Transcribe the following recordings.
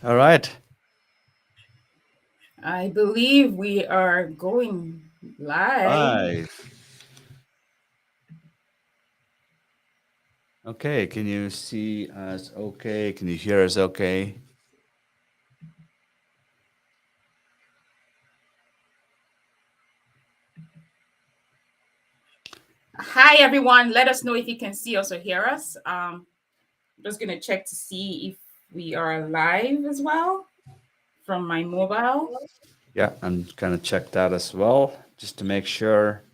All right. I believe we are going live. Live. Okay. Can you see us okay? Can you hear us okay? Hi, everyone. Let us know if you can see us or hear us. I'm just going to check to see if we are live as well from my mobile. Yeah, I'm gonna check that as well, just to make sure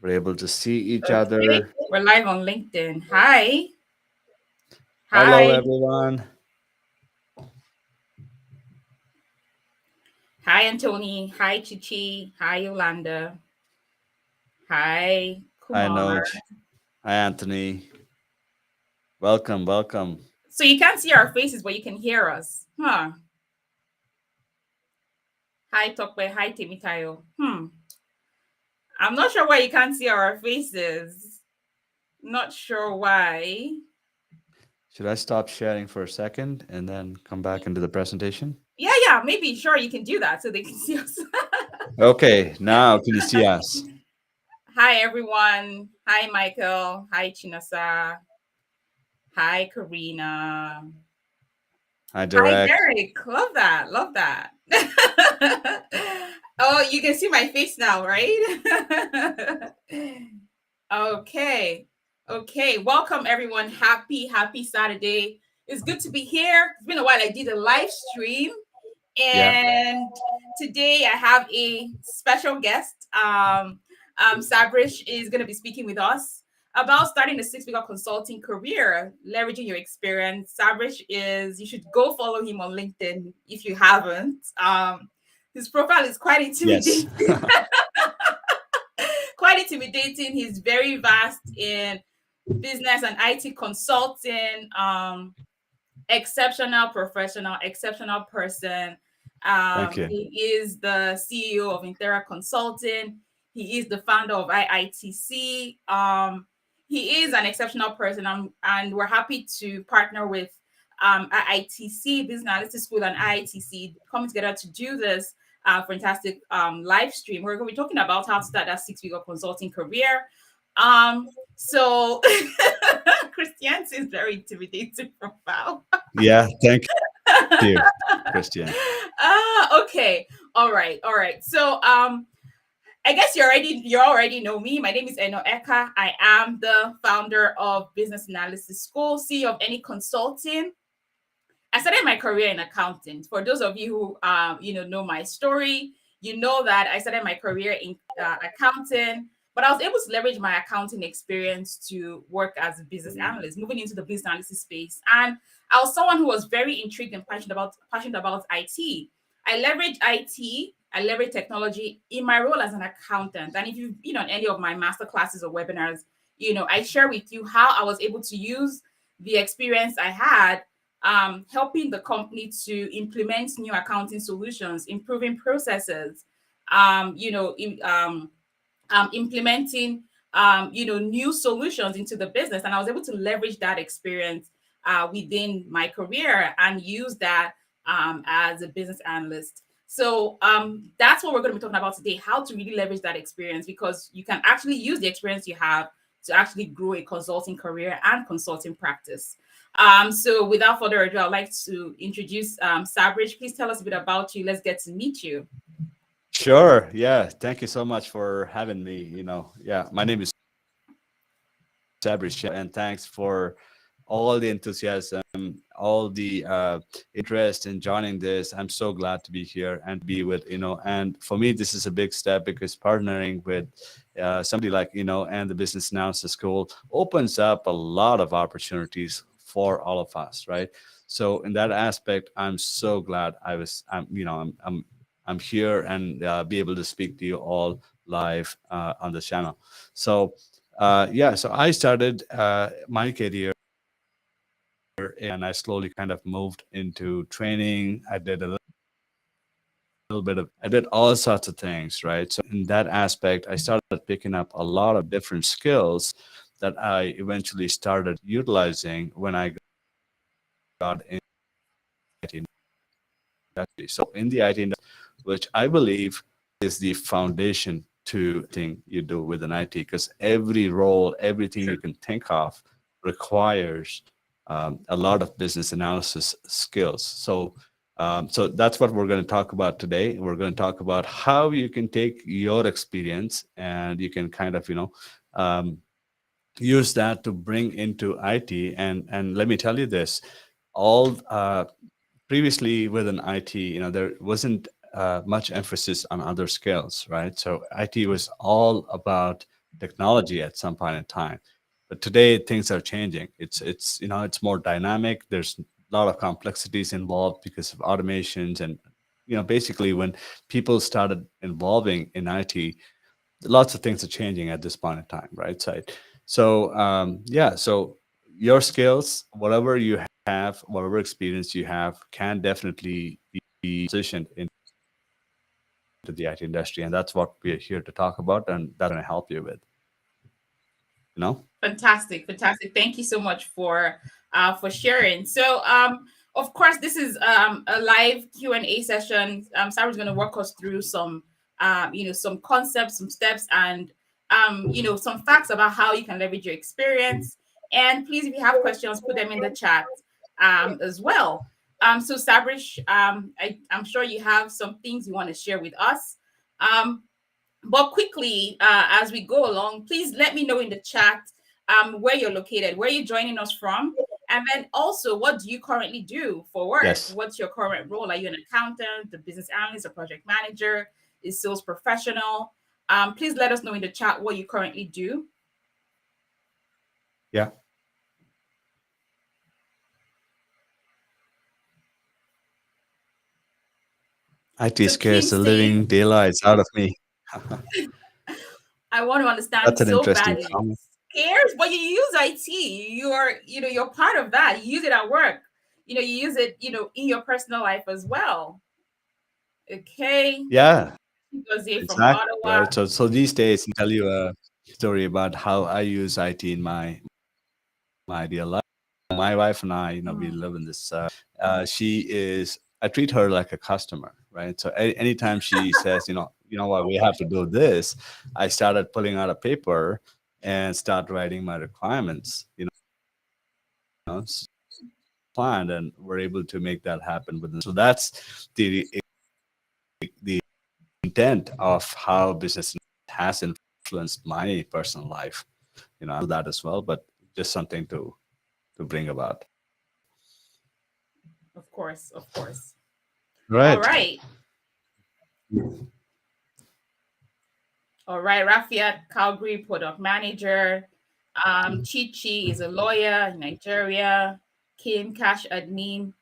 we're able to see each Okay. other. We're live on LinkedIn. Hi. Hello, Hi. everyone. Hi, Antoni. Hi, Chichi. Hi, Yolanda. Hi, Hi, Kumar. Noj. Hi, Anthony. Welcome, welcome. So you can't see our faces, but you can hear us. Huh. Hi, Tokwe. Hi, Timitayo. I'm not sure why you can't see our faces. Not sure why. Should I stop sharing for a second and then come back into the presentation? Yeah, maybe sure you can do that so they can see us. Okay, now can you see us? Hi everyone. Hi Michael. Hi Chinasa. Hi Karina. Hi, Hi Derek. Derek. Love that. Love that. Oh, you can see my face now, right? Okay. Okay. Welcome everyone. Happy Saturday. It's good to be here. It's been a while. I did a live stream. Yeah, And today I have a special guest. Sabrish is going to be speaking with us about starting a six-figure consulting career, leveraging your experience. Sabrish is, you should go follow him on LinkedIn if you haven't. His profile is quite yes. intimidating. Quite intimidating. He's very vast in business and IT consulting. Exceptional professional, exceptional person. Thank you. He is the CEO of Intera Consulting. He is the founder of IITC. He is an exceptional person, and we're happy to partner with IITC, Business Analytics School, and IITC coming together to do this fantastic live stream. We're going to be talking about how to start that six-figure consulting career. So Christianity is very intimidating profile. Yeah, thank you, Christian. Okay. All right. So I guess you already know me. My name is Eno Eka. I am the founder of Business Analysis School, CEO of Any Consulting. I started my career in accounting. For those of you who know my story, you know that I started my career in accounting, but I was able to leverage my accounting experience to work as a business analyst, moving into the business analysis space. And I was someone who was very intrigued and passionate about IT. I leverage IT, I leverage technology in my role as an accountant. And if you've been on any of my master classes or webinars, I share with you how I was able to use the experience I had helping the company to implement new accounting solutions, improving processes, implementing, new solutions into the business. And I was able to leverage that experience within my career and use that as a business analyst. So that's what we're going to be talking about today, how to really leverage that experience, because you can actually use the experience you have to actually grow a consulting career and consulting practice. So without further ado, I'd like to introduce Sabrish. Please tell us a bit about you. Let's get to meet you. Sure. Yeah. Thank you so much for having me. Yeah, my name is Sabrish, and thanks for all the enthusiasm, all the interest in joining this. I'm so glad to be here and be with, and for me, this is a big step because partnering with somebody like, and the Business Analysis School opens up a lot of opportunities for all of us, right? So in that aspect, I'm so glad I'm here and be able to speak to you all live on the channel. So yeah, so I started my career and I slowly kind of moved into training. I did a little bit of, I did all sorts of things, right? So in that aspect, I started picking up a lot of different skills that I eventually started utilizing when I got industry. So in the IT industry, which I believe is the foundation to thing you do within IT, because every role, everything you can think of requires a lot of business analysis skills. So that's what we're going to talk about today. We're going to talk about how you can take your experience and you can kind of, um, use that to bring into IT. And let me tell you this, all previously within IT, there wasn't much emphasis on other skills, right? So IT was all about technology at some point in time, but today things are changing. It's more dynamic. There's a lot of complexities involved because of automations and basically when people started involving in IT, lots of things are changing at this point in time, right? So your skills, whatever you have, whatever experience you have, can definitely be positioned into the IT industry, and that's what we're here to talk about, and that's going to help you with, you know. Fantastic, fantastic. Thank you so much for sharing. So of course this is a live Q&A session. Sarah's going to walk us through some some concepts, some steps, and some facts about how you can leverage your experience. And please, if you have questions, put them in the chat as well. So Sabrish, I'm sure you have some things you want to share with us. But quickly, as we go along, please let me know in the chat where you're located, where you're joining us from, and then also what do you currently do for work? Yes. What's your current role? Are you an accountant, a business analyst, a project manager, a sales professional? Please let us know in the chat what you currently do. Yeah. IT So Kim scares the says, living daylights out of me. I want to understand That's an so interesting badly. comment. Scares, but you use IT. You're part of that. You use it at work. You use it, in your personal life as well. Okay. Yeah, Jose from exactly. Ottawa. Right. So these days, I'll tell you a story about how I use IT in my ideal life. My wife and I, we Mm. live in this. She is. I treat her like a customer, right? So anytime she says, what, we have to do this, I started pulling out a paper and start writing my requirements. Planned, and we're able to make that happen within. So that's the intent of how business has influenced my personal life. I do that as well, but just something to bring about. Of course, of course. All Right. right. All right. Rafiat Calgary, product manager. Chichi is a lawyer in Nigeria. Kim, cash admin.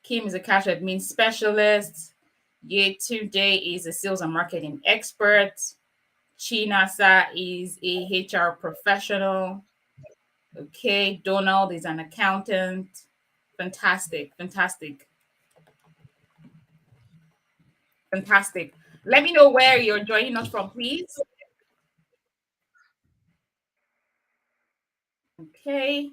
Kim is a cash admin specialist. Yetunde is a sales and marketing expert. Chinasa is a HR professional. Okay, Donald is an accountant. Fantastic, fantastic, fantastic. Let me know where you're joining us from, please. Okay.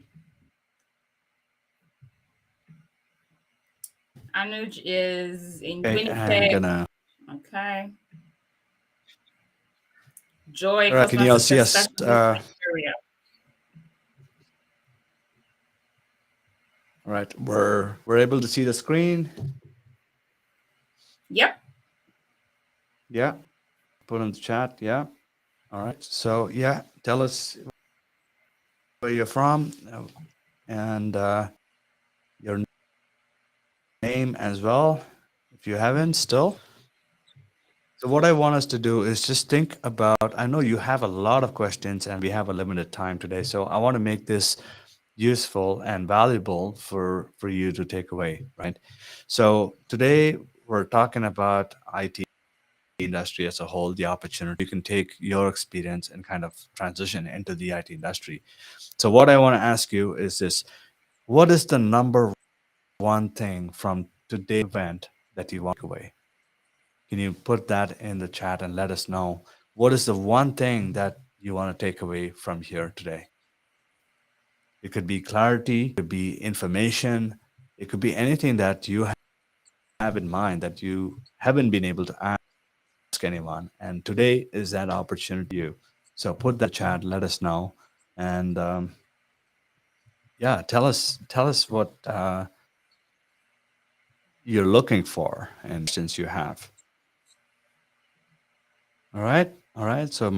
Anuj is in Okay, I'm Winnipeg. gonna. Okay. Joy, All right, can customer you all see success us? specialist, Nigeria. All right, we're able to see the screen. Yep. Yeah, put in the chat. Yeah. All right. So yeah, tell us where you're from and your name as well, if you haven't still. So what I want us to do is just think about. I know you have a lot of questions, and we have a limited time today. So I want to make this useful and valuable for you to take away, right? So today we're talking about IT industry as a whole, the opportunity you can take your experience and kind of transition into the IT industry. So what I want to ask you is this: what is the number one thing from today's event that you want to take away? Can you put that in the chat and let us know what is the one thing that you want to take away from here today? It could be clarity, it could be information, it could be anything that you have in mind that you haven't been able to ask anyone. And today is that opportunity for you. So put that in the chat, let us know. And yeah, tell us what you're looking for and questions you have. All right. All right. So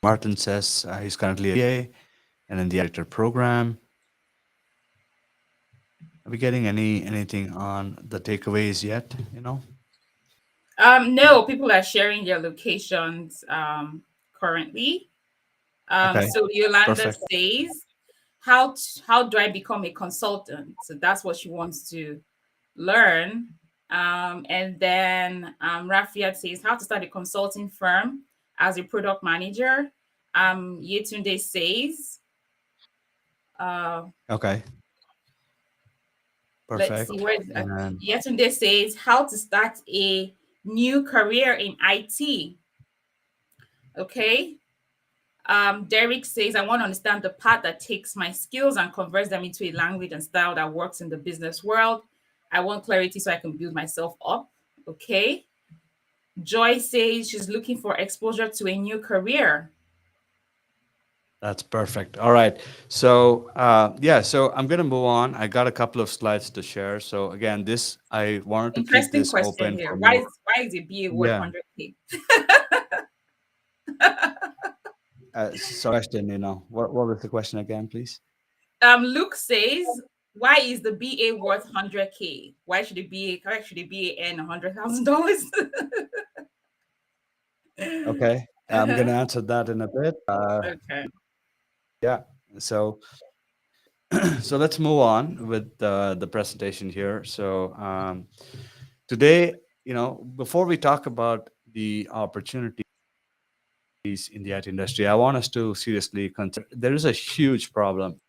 Martin says he's currently a BA and in the editor program. Are we getting anything on the takeaways yet? No, people are sharing their locations currently. Okay. So Yolanda Perfect. says, how do I become a consultant? So that's what she wants to learn. And then Rafiat says, how to start a consulting firm as a product manager. Yetunde says, uh, Okay. let's see, Perfect. where is And Yetunde says, how to start a new career in IT. Okay. Derek says, I want to understand the part that takes my skills and converts them into a language and style that works in the business world. I want clarity so I can build myself up. Okay. Joy says she's looking for exposure to a new career. that's perfect. All right. So yeah, so I'm gonna move on. I got a couple of slides to share. So again, this I wanted to keep Interesting this question open here. for Why more. is a BA worth Yeah. 100K? Sorry, question. What was the question again, please? Luke says, why is the BA worth 100K? Why should the BA earn $100,000? Okay. I'm Uh-huh. gonna answer that in a bit. Okay. Yeah. So so let's move on with the presentation here. So today, before we talk about the opportunities in the IT industry, I want us to seriously consider there is a huge problem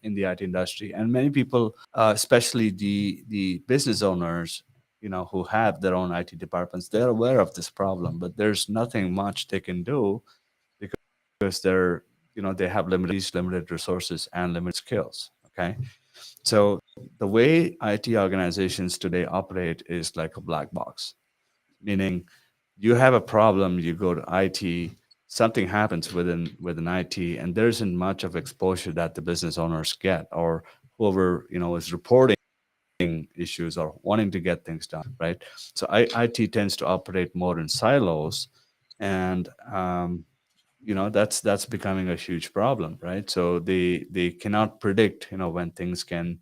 in the IT industry, and many people, especially the business owners, who have their own IT departments, they're aware of this problem, but there's nothing much they can do because they have limited resources and limited skills. Okay, so the way IT organizations today operate is like a black box, meaning you have a problem, you go to IT, something happens within IT, and there isn't much of exposure that the business owners get, or whoever is reporting issues or wanting to get things done, right? So IT tends to operate more in silos, and that's becoming a huge problem, right? So they cannot predict when things can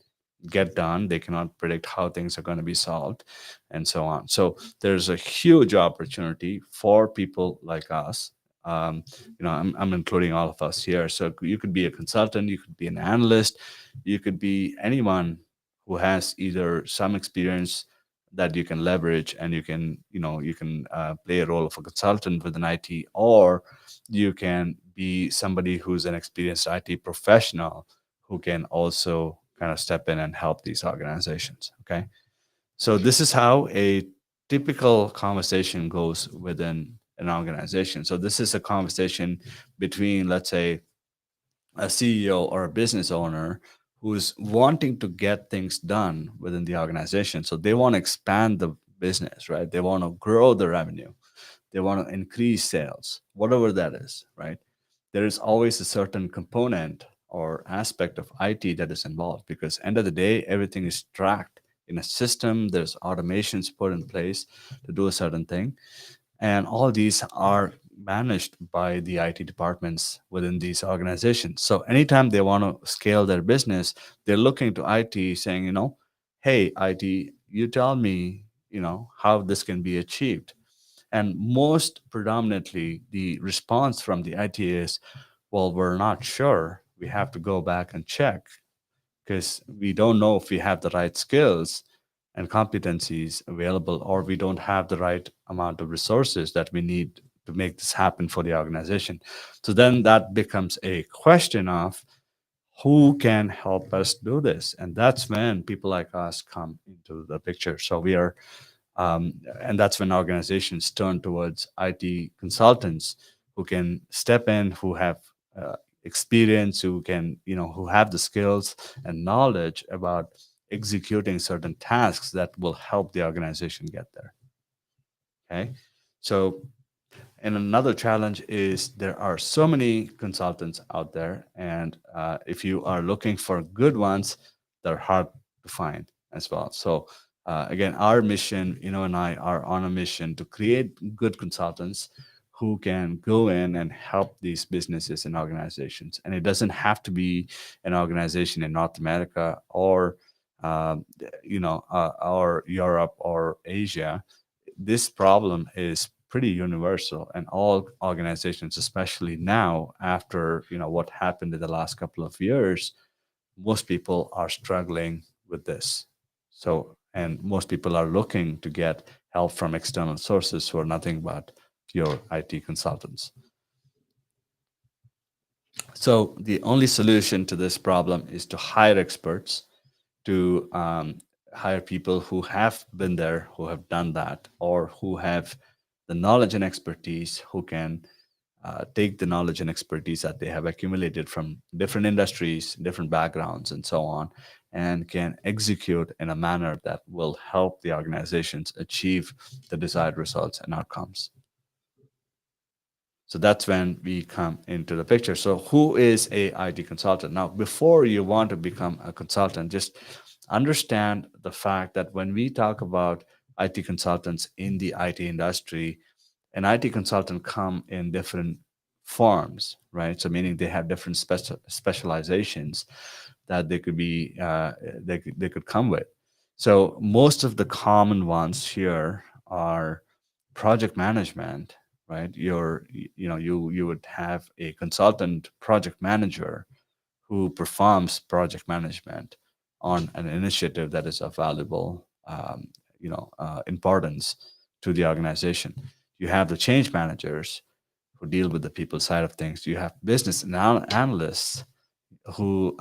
get done. They cannot predict how things are going to be solved, and so on. So there's a huge opportunity for people like us. I'm including all of us here. So you could be a consultant, you could be an analyst, you could be anyone who has either some experience that you can leverage, and you can play a role of a consultant within IT, or you can be somebody who's an experienced IT professional who can also kind of step in and help these organizations. Okay. So this is how a typical conversation goes within an organization. So this is a conversation between, let's say, a CEO or a business owner who's wanting to get things done within the organization. So they want to expand the business, right? They want to grow the revenue. They want to increase sales, whatever that is, right? There is always a certain component or aspect of IT that is involved, because end of the day, everything is tracked in a system. There's automations put in place to do a certain thing, and all these are managed by the IT departments within these organizations. So anytime they want to scale their business, they're looking to IT saying, hey, IT, you tell me, how this can be achieved. And most predominantly, the response from the IT is, well, we're not sure. We have to go back and check because we don't know if we have the right skills and competencies available, or we don't have the right amount of resources that we need to make this happen for the organization. So then that becomes a question of who can help us do this, and that's when people like us come into the picture. So we are and that's when organizations turn towards IT consultants who can step in, who have experience, who can, who have the skills and knowledge about executing certain tasks that will help the organization get there. Okay. So, and another challenge is there are so many consultants out there, and if you are looking for good ones, they're hard to find as well. So, again, our mission, and I are on a mission to create good consultants who can go in and help these businesses and organizations. And it doesn't have to be an organization in North America or, or Europe or Asia. This problem is pretty universal, and all organizations, especially now after what happened in the last couple of years, most people are struggling with this. So, and most people are looking to get help from external sources who are nothing but pure IT consultants. So the only solution to this problem is to hire experts, to hire people who have been there, who have done that, or who have the knowledge and expertise, who can take the knowledge and expertise that they have accumulated from different industries, different backgrounds, and so on, and can execute in a manner that will help the organizations achieve the desired results and outcomes. So that's when we come into the picture. So who is a IT consultant? Now, before you want to become a consultant, just understand the fact that when we talk about IT consultants in the IT industry, an IT consultant come in different forms, right? So meaning they have different specializations that they could be they could come with. So most of the common ones here are project management, right? You would have a consultant project manager who performs project management on an initiative that is of valuable importance to the organization. You have the change managers who deal with the people side of things. You have business analysts who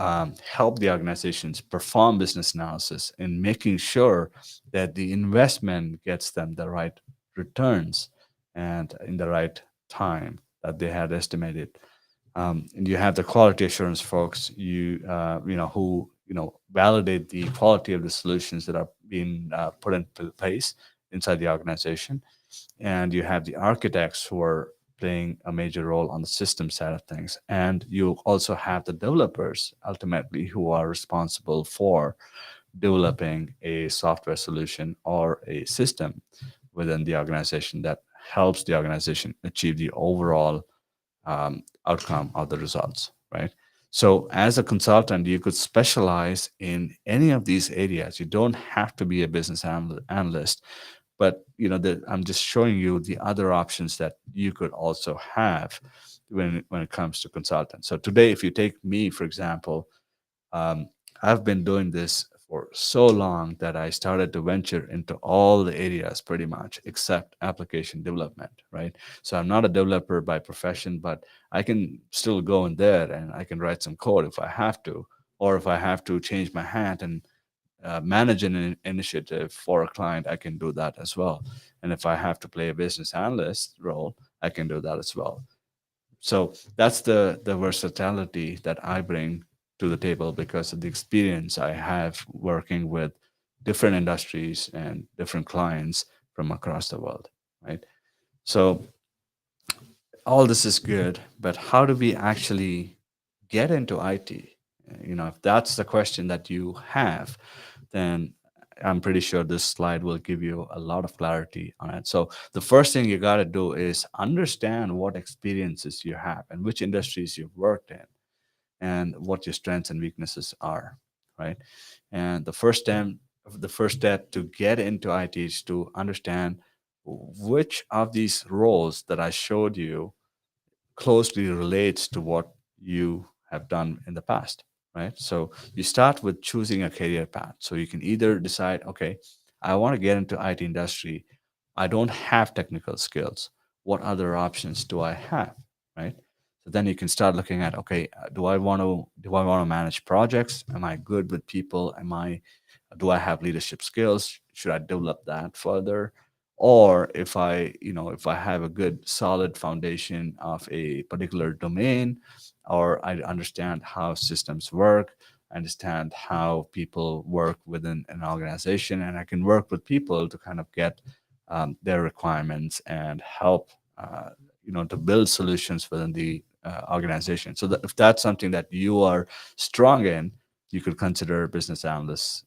help the organizations perform business analysis in making sure that the investment gets them the right returns and in the right time that they had estimated. And you have the quality assurance folks, who validate the quality of the solutions that are being put into place inside the organization. And you have the architects who are playing a major role on the system side of things. And you also have the developers ultimately who are responsible for developing a software solution or a system within the organization that helps the organization achieve the overall outcome of the results, right? So, as a consultant, you could specialize in any of these areas. You don't have to be a business analyst, but I'm just showing you the other options that you could also have when it comes to consultants. So today, if you take me, for example, um, I've been doing this for so long that I started to venture into all the areas pretty much except application development, right? So I'm not a developer by profession, but I can still go in there and I can write some code if I have to, or if I have to change my hat and manage an initiative for a client, I can do that as well. And if I have to play a business analyst role, I can do that as well. So that's the versatility that I bring to the table because of the experience I have working with different industries and different clients from across the world, right? So all this is good, but how do we actually get into IT? If that's the question that you have, then I'm pretty sure this slide will give you a lot of clarity on it. So the first thing you got to do is understand what experiences you have and which industries you've worked in and what your strengths and weaknesses are, right? And the first step to get into IT is to understand which of these roles that I showed you closely relates to what you have done in the past, right? So you start with choosing a career path. So you can either decide, okay, I want to get into IT industry. I don't have technical skills. What other options do I have, right? So then you can start looking at, okay, do I want to manage projects? Am I good with people? Do I have leadership skills? Should I develop that further? Or if I have a good solid foundation of a particular domain, or I understand how systems work, I understand how people work within an organization, and I can work with people to kind of get their requirements and help, to build solutions within the organization. So that if that's something that you are strong in, you could consider business analyst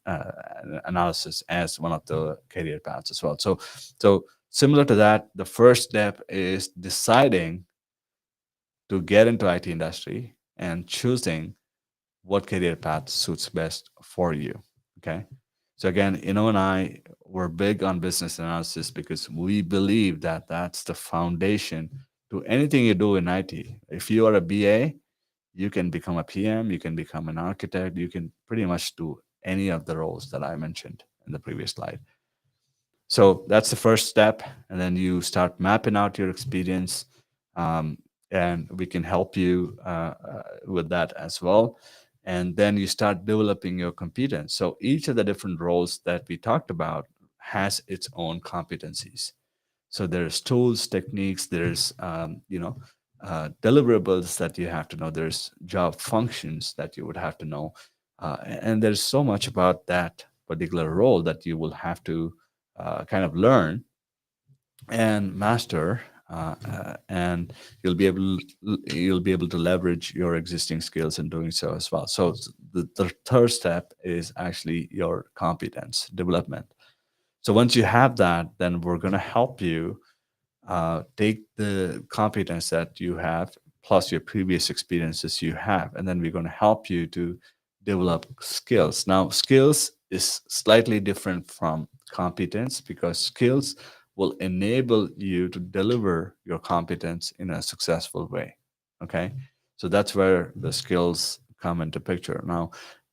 analysis as one of the career paths as well. So similar to that, the first step is deciding to get into IT industry and choosing what career path suits best for you. Okay. So again, and I were big on business analysis because we believe that that's the foundation to anything you do in IT. If you are a BA, you can become a PM, you can become an architect, you can pretty much do any of the roles that I mentioned in the previous slide. So that's the first step, and then you start mapping out your experience, um, and we can help you with that as well. And then you start developing your competence. So each of the different roles that we talked about has its own competencies. So there's tools, techniques, there's deliverables that you have to know. There's job functions that you would have to know, and there's so much about that particular role that you will have to kind of learn and master, and you'll be able to leverage your existing skills in doing so as well. So the third step is actually your competence development. So once you have that, then we're going to help you take the competence that you have plus your previous experiences you have, and then we're going to help you to develop skills. Now skills is slightly different from competence because skills will enable you to deliver your competence in a successful way. Okay, so that's where the skills come into picture. Now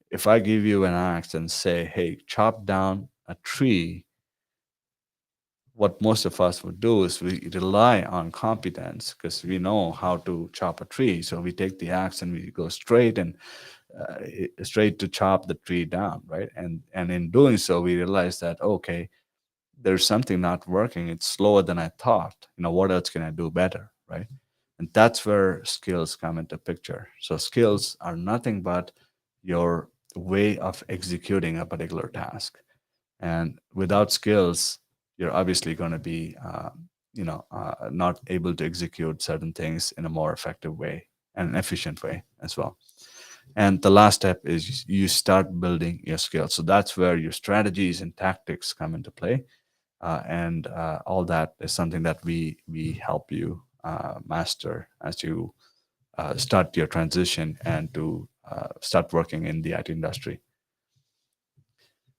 if I give you an axe and say, hey, chop down a tree, what most of us would do is we rely on competence because we know how to chop a tree. So we take the axe and we go straight and straight to chop the tree down, right? And in doing so, we realize that okay, there's something not working. It's slower than I thought. What else can I do better, right? And that's where skills come into picture. So skills are nothing but your way of executing a particular task, and without skills you're obviously going to be not able to execute certain things in a more effective way and an efficient way as well. And the last step is you start building your skills. So that's where your strategies and tactics come into play, and all that is something that we help you master as you start your transition and to start working in the IT industry.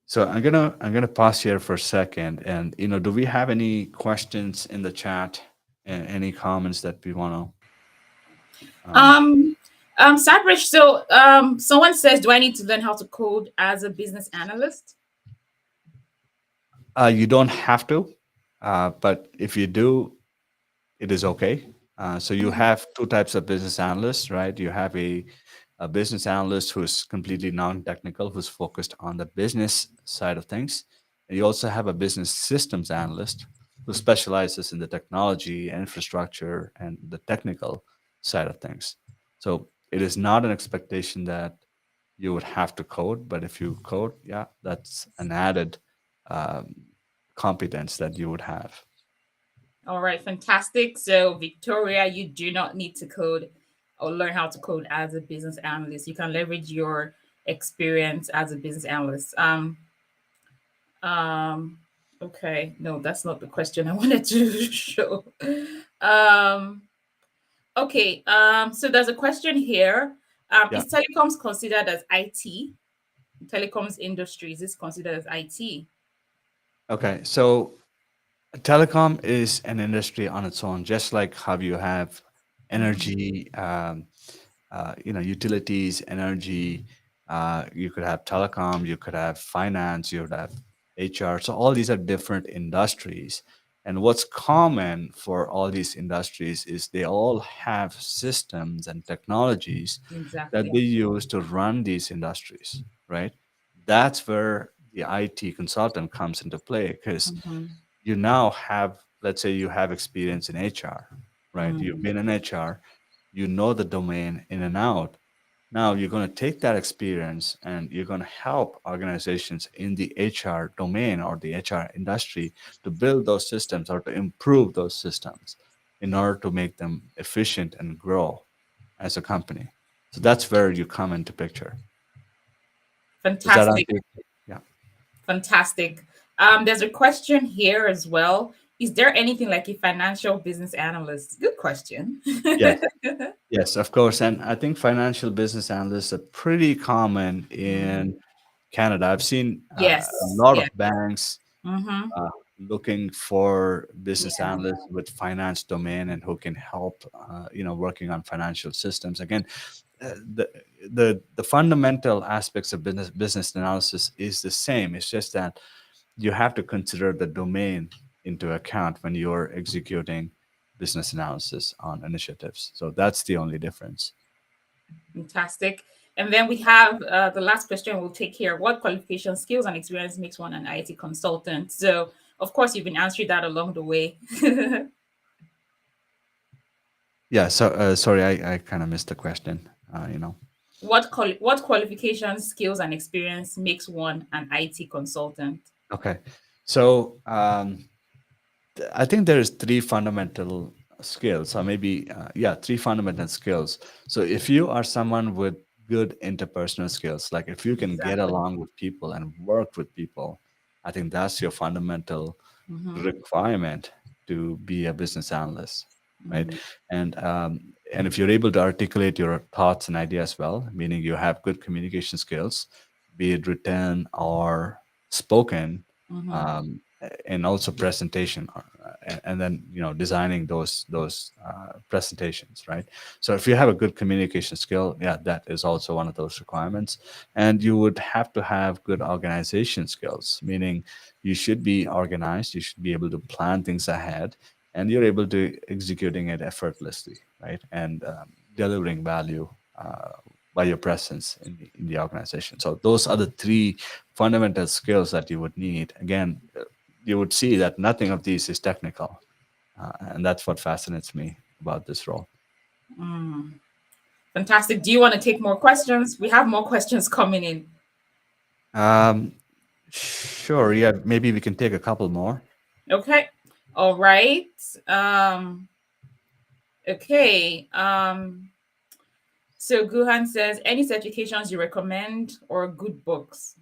So I'm gonna pause here for a second, and do we have any questions in the chat? Any comments that we want to? Um, Sabrish, so someone says, do I need to learn how to code as a business analyst? You don't have to, but if you do, it is okay. So you Mhm. have two types of business analysts, right? You have a business analyst who's completely non-technical, who's focused on the business side of things. And you also have a business systems analyst who specializes in the technology, infrastructure, and the technical side of things. So it is not an expectation that you would have to code, but if you code, yeah, that's an added um, competence that you would have. All right, fantastic. So, Victoria, you do not need to code or learn how to code as a business analyst. You can leverage your experience as a business analyst. Um, okay, no, that's not the question I wanted to show. Um, okay, so there's a question here. Yeah. Is telecoms considered as IT? Telecoms industry, is this considered as IT? Okay. So telecom is an industry on its own, just like how you have Mm-hmm. energy, utilities, energy. You could have telecom, you could have finance, you would have HR. So all these are different industries. And what's common for all these industries is they all have systems and technologies that Exactly. they use to run these industries, right? That's where the IT consultant comes into play because Mm-hmm. you now have, let's say you have experience in HR, right? You've Mm-hmm. been in HR, you know the domain in and out. Now you're going to take that experience and you're going to help organizations in the HR domain or the HR industry to build those systems or to improve those systems in order to make them efficient and grow as a company. So that's where you come into picture. Does that Fantastic. answer? Yeah. Fantastic. There's a question here as well. Is there anything like a financial business analyst? Good question. Yes. Yes, of course. And I think financial business analysts are pretty common Mhm. in Canada. I've seen a Yes. lot Yeah. of banks Mm-hmm. uh, looking for business Yeah. analysts with finance domain and who can help, working on financial systems. Again, the the fundamental aspects of business analysis is the same. It's just that you have to consider the domain into account when you're executing business analysis on initiatives. So that's the only difference. Fantastic. And then we have the last question we'll take here. What qualifications, skills, and experience makes one an IT consultant? So, of course, you've been answering that along the way. Yeah. So sorry, I kind of missed the question. You know. What qualifications, skills, and experience makes one an IT consultant? Okay. So I think there's three fundamental skills, or maybe yeah, three fundamental skills. So if you are someone with good interpersonal skills, like if you can get Exactly. along with people and work with people, I think that's your fundamental Mm-hmm. requirement to be a business analyst, right? Mm-hmm. And if you're able to articulate your thoughts and ideas well, meaning you have good communication skills, be it written or spoken, Mm-hmm. and also presentation, and then designing those presentations, right? So if you have a good communication skill, yeah, that is also one of those requirements. And you would have to have good organization skills, meaning you should be organized, you should be able to plan things ahead, and you're able to executing it effortlessly, right? And delivering value by your presence in the organization. So those are the three fundamental skills that you would need. Again, you would see that nothing of these is technical, and that's what fascinates me about this role. Mm. Fantastic. Do you want to take more questions? We have more questions coming in. um, sure, yeah, maybe we can take a couple more. Okay. All right. Um, okay. So Guhan says, any certifications you recommend or good books?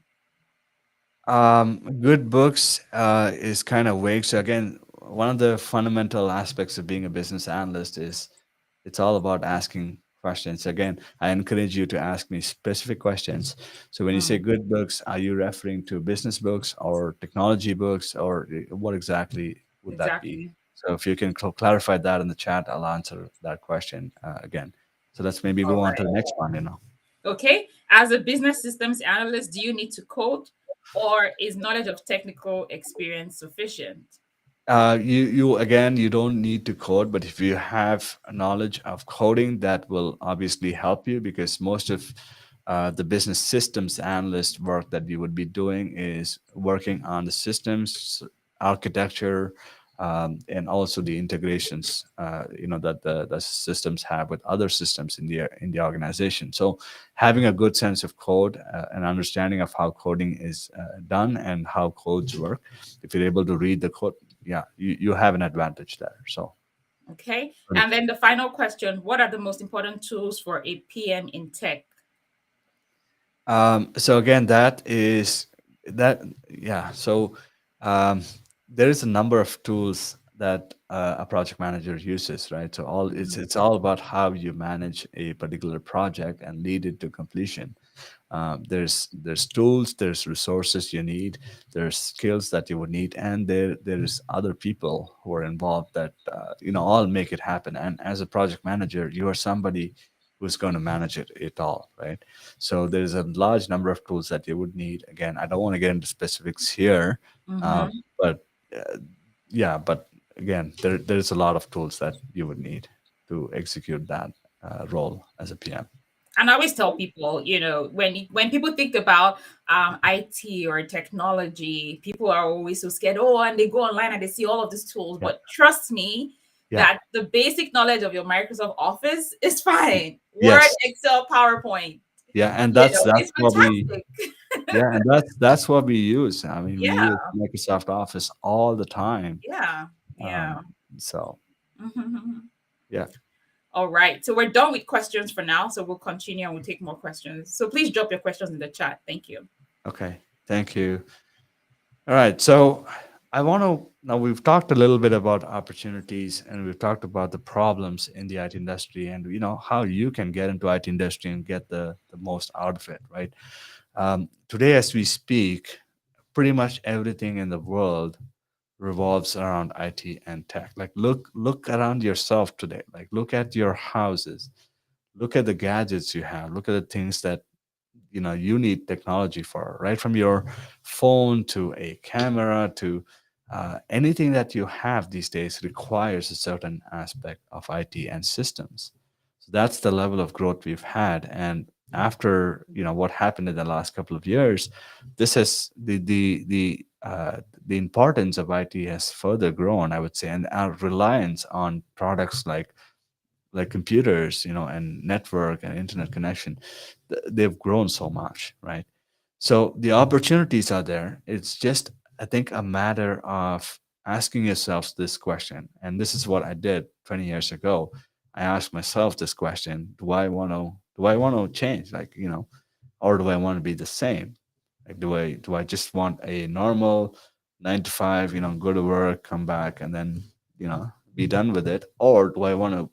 Good books is kind of vague. So again, one of the fundamental aspects of being a business analyst is it's all about asking questions. Again, I encourage you to ask me specific questions. So when you say Mm, good books, are you referring to business books or technology books, or what exactly would that be? exactly. So if you can clarify that in the chat, I'll answer that question again. So let's maybe All move on to right. the next one. Okay. As a business systems analyst, do you need to code or is knowledge of technical experience sufficient? You again, you don't need to code, but if you have a knowledge of coding, that will obviously help you, because most of the business systems analyst work that you would be doing is working on the systems architecture, and also the integrations that the systems have with other systems in the organization. So having a good sense of code, and understanding of how coding is done and how codes work, if you're able to read the code, yeah, you have an advantage there. So Okay. And then the final question, what are the most important tools for a PM in tech? so again, that is that yeah. So um, there is a number of tools that a project manager uses, right? So all it's all about how you manage a particular project and lead it to completion. There's tools, there's resources you need, there's skills that you would need, and there's other people who are involved that all make it happen. And as a project manager, you are somebody who's going to manage it all, right? So there's a large number of tools that you would need. Again, I don't want to get into specifics here, uh, Mm-hmm. but yeah, but again, there's a lot of tools that you would need to execute that role as a PM. And I always tell people, when people think about IT or technology, people are always so scared. Oh, and they go online and they see all of these tools. Yeah, But trust me, Yeah. that the basic knowledge of your Microsoft Office is fine. Word, Yes. Excel, PowerPoint, Yeah, and that's it's what we fantastic. yeah, and that's what we use. I mean, we Yeah, use Microsoft Office all the time. yeah, Um, yeah. so Mhm. yeah. All right. So we're done with questions for now. So we'll continue and we'll take more questions. So please drop your questions in the chat. Thank you. Okay. Thank you. All right. So I want to now we've talked a little bit about opportunities and we've talked about the problems in the IT industry and how you can get into IT industry and get the most out of it, right? Today, as we speak, pretty much everything in the world revolves around IT and tech. Like look around yourself today. Like look at your houses. Look at the gadgets you have. Look at the things that you need technology for, right from your phone to a camera to anything that you have these days requires a certain aspect of IT and systems. So that's the level of growth we've had. And after what happened in the last couple of years, this has the importance of IT has further grown, I would say, and our reliance on products like computers, and network and internet connection, they've grown so much, right? So the opportunities are there. It's just, I think, a matter of asking yourselves this question. And this is what I did 20 years ago. I asked myself this question: Do I want to change? Like, or do I want to be the same? Like, do I just want a normal 9 to 5? Go to work, come back, and then be done with it, or do I want to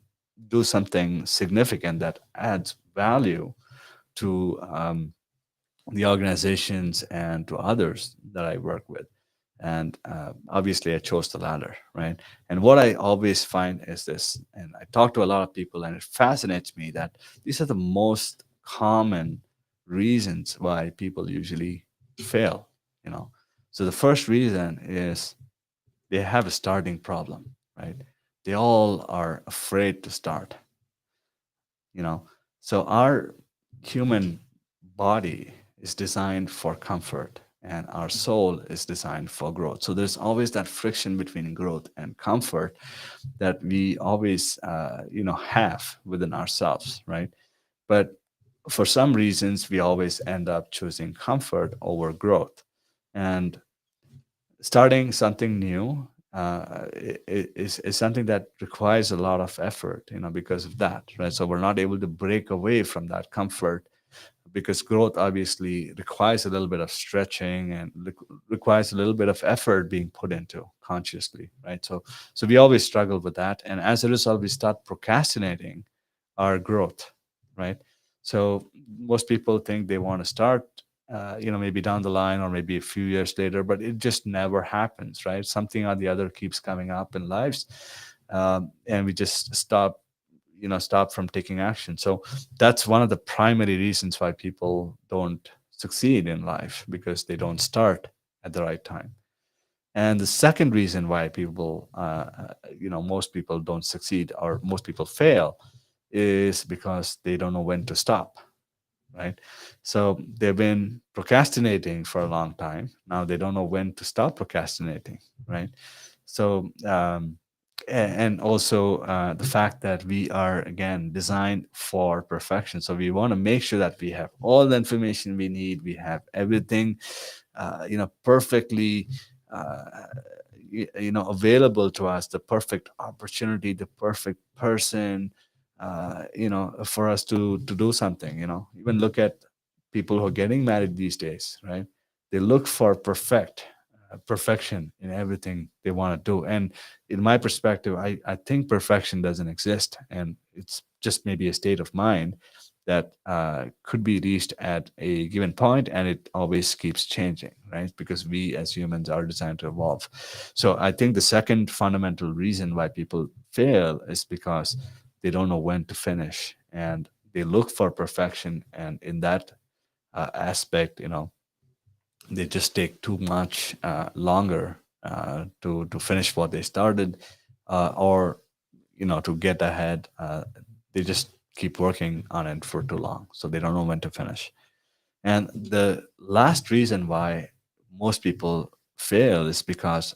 do something significant that adds value to the organizations and to others that I work with? And obviously, I chose the latter, right? And what I always find is this, and I talk to a lot of people, and it fascinates me that these are the most common reasons why people usually fail. You know, so the first reason is they have a starting problem, right? They all are afraid to start. you know so our human body is designed for comfort and our soul is designed for growth, so there's always that friction between growth and comfort that we always have within ourselves, right? But for some reasons we always end up choosing comfort over growth, and starting something new is something that requires a lot of effort, because of that, right? So we're not able to break away from that comfort because growth obviously requires a little bit of stretching and requires a little bit of effort being put into consciously, right? So we always struggle with that, and as a result we start procrastinating our growth, right? So most people think they want to start maybe down the line or maybe a few years later, but it just never happens, right? Something or the other keeps coming up in lives, and we just stop from taking action. So that's one of the primary reasons why people don't succeed in life, because they don't start at the right time. And the second reason why most people don't succeed or most people fail is because they don't know when to stop, right? So they've been procrastinating for a long time. Now they don't know when to stop procrastinating, right? So, and also the fact that we are again designed for perfection. So we want to make sure that we have all the information we need. We have everything, perfectly, uh, available to us. The perfect opportunity, the perfect person, for us to do something. Even look at people who are getting married these days, right? They look for perfection in everything they want to do. And in my perspective, I think perfection doesn't exist, and it's just maybe a state of mind that could be reached at a given point, and it always keeps changing, right? Because we as humans are designed to evolve. So I think the second fundamental reason why people fail is because they don't know when to finish, and they look for perfection, and in that aspect, they just take too much longer to finish what they started, or to get ahead. They just keep working on it for too long, so they don't know when to finish. And the last reason why most people fail is because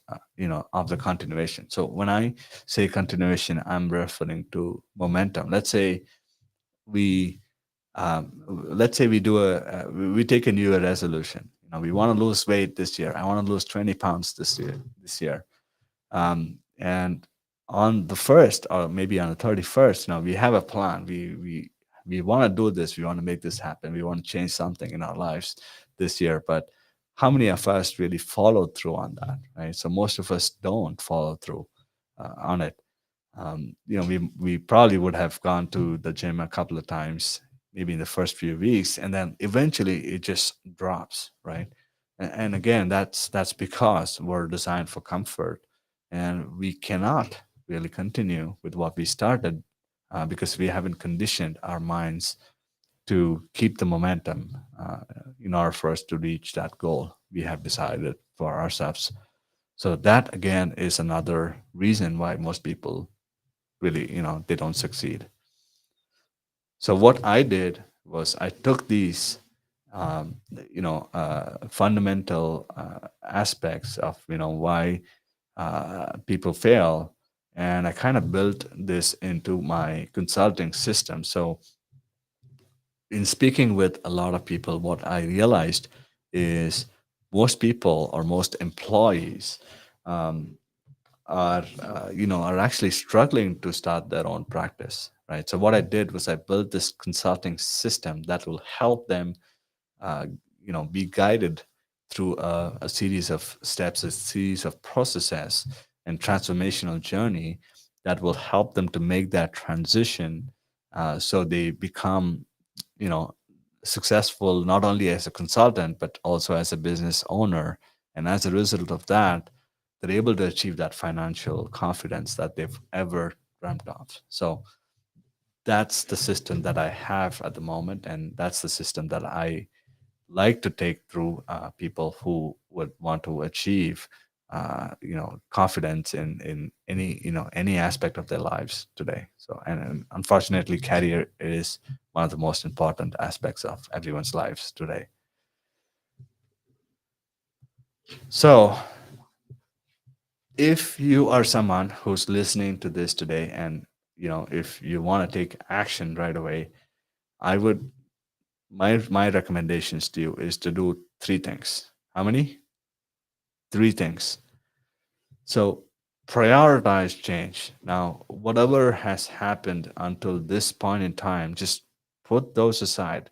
of the continuation. So when I say continuation, I'm referring to momentum. We let's say we do we take a new year resolution. We want to lose weight this year. I want to lose 20 pounds this year. And on the first, or maybe on the 31st, we have a plan. We want to do this. We want to make this happen. We want to change something in our lives this year. But how many of us really followed through on that, right? So most of us don't follow through on it. We probably would have gone to the gym a couple of times, maybe in the first few weeks, and then eventually it just drops, right? And again, that's because we're designed for comfort, and we cannot really continue with what we started because we haven't conditioned our minds to keep the momentum in order for us to reach that goal we have decided for ourselves. So that again is another reason why most people really, they don't succeed. So what I did was I took these fundamental aspects of why people fail, and I kind of built this into my consulting system. So in speaking with a lot of people, what I realized is most people or most employees um, are actually struggling to start their own practice, right? So what I did was I built this consulting system that will help them uh, be guided through a series of steps, a series of processes and transformational journey that will help them to make that transition, so they become you know successful not only as a consultant but also as a business owner. And as a result of that, they're able to achieve that financial confidence that they've ever dreamt of. So that's the system that I have at the moment, and that's the system that I like to take through people who would want to achieve confidence in any any aspect of their lives today. So and unfortunately career is one of the most important aspects of everyone's lives today. So if you are someone who's listening to this today, and if you want to take action right away, I would my recommendations to you is to do three things. How many? Three things. So prioritize change. Now, whatever has happened until this point in time, just put those aside.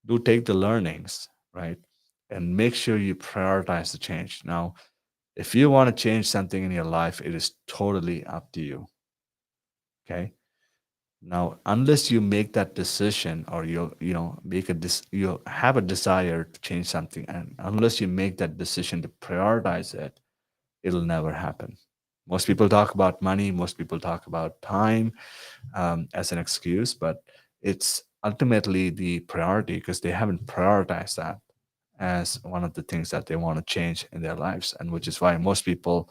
Do take the learnings, right? And make sure you prioritize the change. Now, if you want to change something in your life, it is totally up to you. Okay. Now, unless you make that decision, or you have a desire to change something, and unless you make that decision to prioritize it, it'll never happen. Most people talk about money, most people talk about time as an excuse, but it's ultimately the priority because they haven't prioritized that as one of the things that they want to change in their lives, and which is why most people,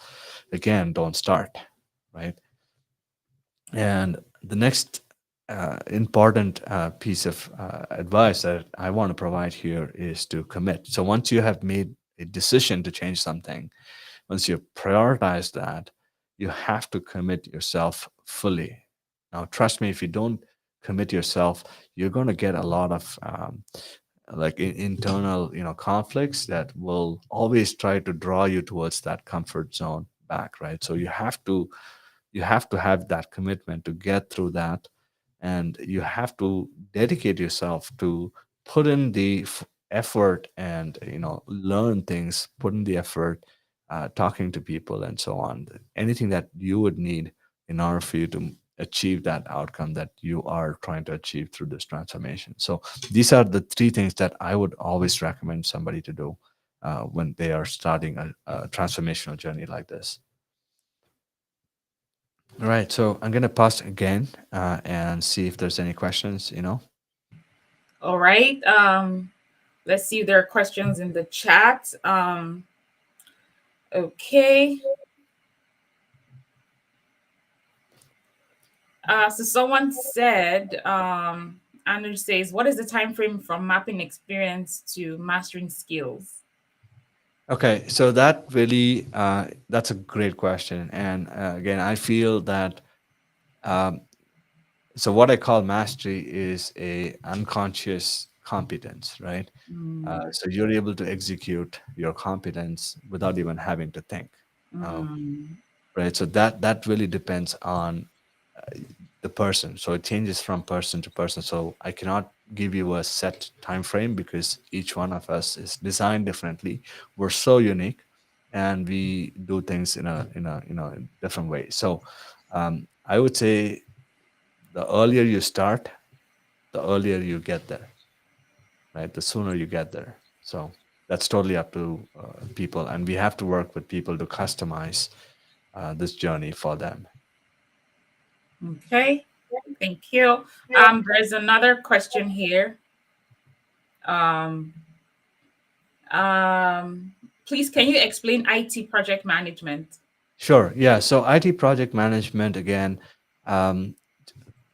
again, don't start, right? And the next important piece of advice that I want to provide here is to commit. So once you have made a decision to change something, once you prioritize that, you have to commit yourself fully. Now, trust me, if you don't commit yourself, you're going to get a lot of internal, conflicts that will always try to draw you towards that comfort zone back, right? So you have to have that commitment to get through that, and you have to dedicate yourself to put in the effort and learn things, put in the effort, talking to people and so on, anything that you would need in order for you to achieve that outcome that you are trying to achieve through this transformation. So these are the three things that I would always recommend somebody to do when they are starting a transformational journey like this. All right, so I'm gonna pause again and see if there's any questions. All right. Let's see if there are questions in the chat. Okay. So someone said, Andrew says, what is the time frame from mapping experience to mastering skills? Okay, so that really that's a great question, and again, I feel that um, so what I call mastery is a unconscious competence, right? Mm, So you're able to execute your competence without even having to think, uh, mm, right? So that really depends on the person. So it changes from person to person. So I cannot give you a set time frame because each one of us is designed differently. We're so unique, and we do things in different way. So I would say the earlier you start, the earlier you get there, right? The sooner you get there. So that's totally up to people, and we have to work with people to customize this journey for them. okay, thank you. There's another question here. Um, um, Please, can you explain IT project management? Sure. Yeah. So IT project management again. Um,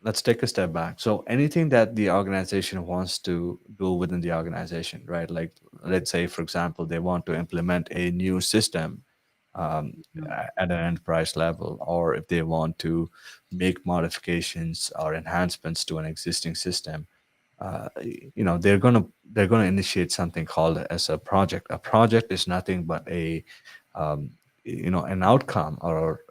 let's take a step back. So anything that the organization wants to do within the organization, right? Like let's say, for example, they want to implement a new system um, at an enterprise level, or if they want to make modifications or enhancements to an existing system, they're gonna initiate something called as a project. A project is nothing but um, an outcome or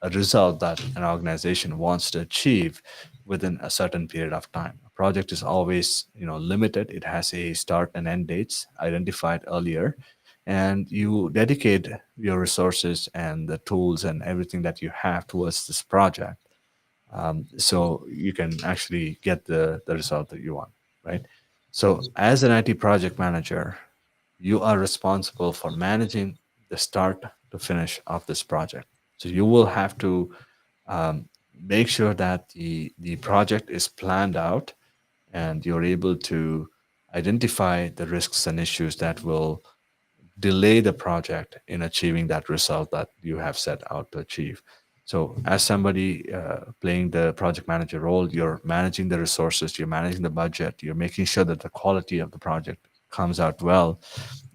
a result that an organization wants to achieve within a certain period of time. A project is always limited. It has a start and end dates identified earlier, and you dedicate your resources and the tools and everything that you have towards this project, so you can actually get the result that you want, right? So as an IT project manager, you are responsible for managing the start to finish of this project. So you will have to um, make sure that the project is planned out, and you're able to identify the risks and issues that will delay the project in achieving that result that you have set out to achieve. So, as somebody playing the project manager role, you're managing the resources, you're managing the budget, you're making sure that the quality of the project comes out well,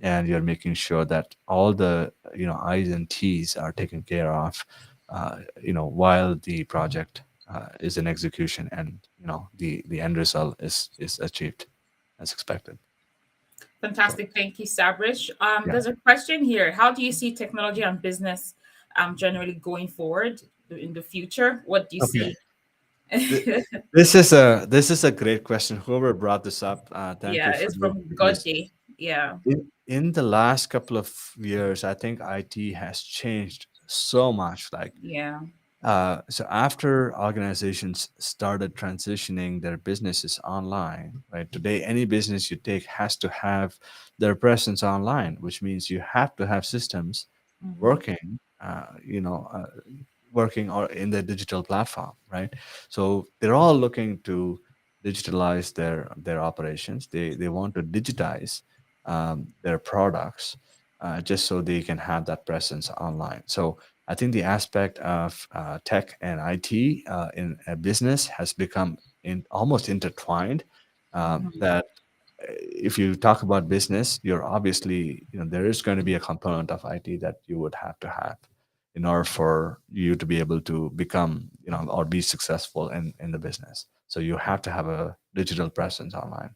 and you're making sure that all the I's and T's are taken care of, while the project is in execution, and the end result is achieved as expected. So, Fantastic. Thank you, Sabrish. yeah. There's a question here. How do you see technology and business generally going forward in the future? What do you Okay. see? Th- this is a great question. Whoever brought this up, thank Yeah, you for it's this, from God because Day. Yeah, in the last couple of years, I think IT has changed so much. Like, yeah. so after organizations started transitioning their businesses online, right? Today, any business you take has to have their presence online, which means you have to have systems Hmm. working, working or in the digital platform, right? So they're all looking to digitalize their operations. They want to digitize their products, just so they can have that presence online. So I think the aspect of tech and IT in a business has become almost intertwined. Hmm. That if you talk about business, you're obviously, there is going to be a component of IT that you would have to have in order for you to be able to become, or be successful in the business. So you have to have a digital presence online.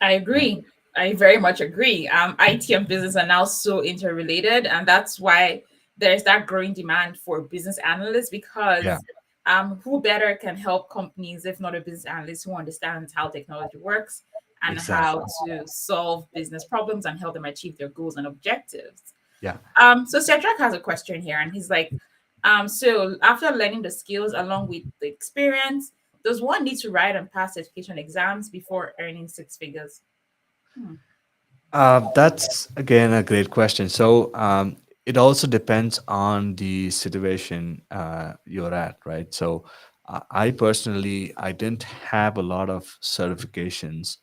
I Yeah. agree. I very much agree. IT and business are now so interrelated, and that's why there's that growing demand for business analysts Yeah. because who better can help companies if not a business analyst who understands how technology works and how Exactly. to solve business problems and help them achieve their goals and objectives. Yeah. So Cedric has a question here, and he's like, so after learning the skills along with the experience, does one need to write and pass certification exams before earning six figures? Hmm. That's again a great question. So it also depends on the situation you're at, right? So I personally, I didn't have a lot of certifications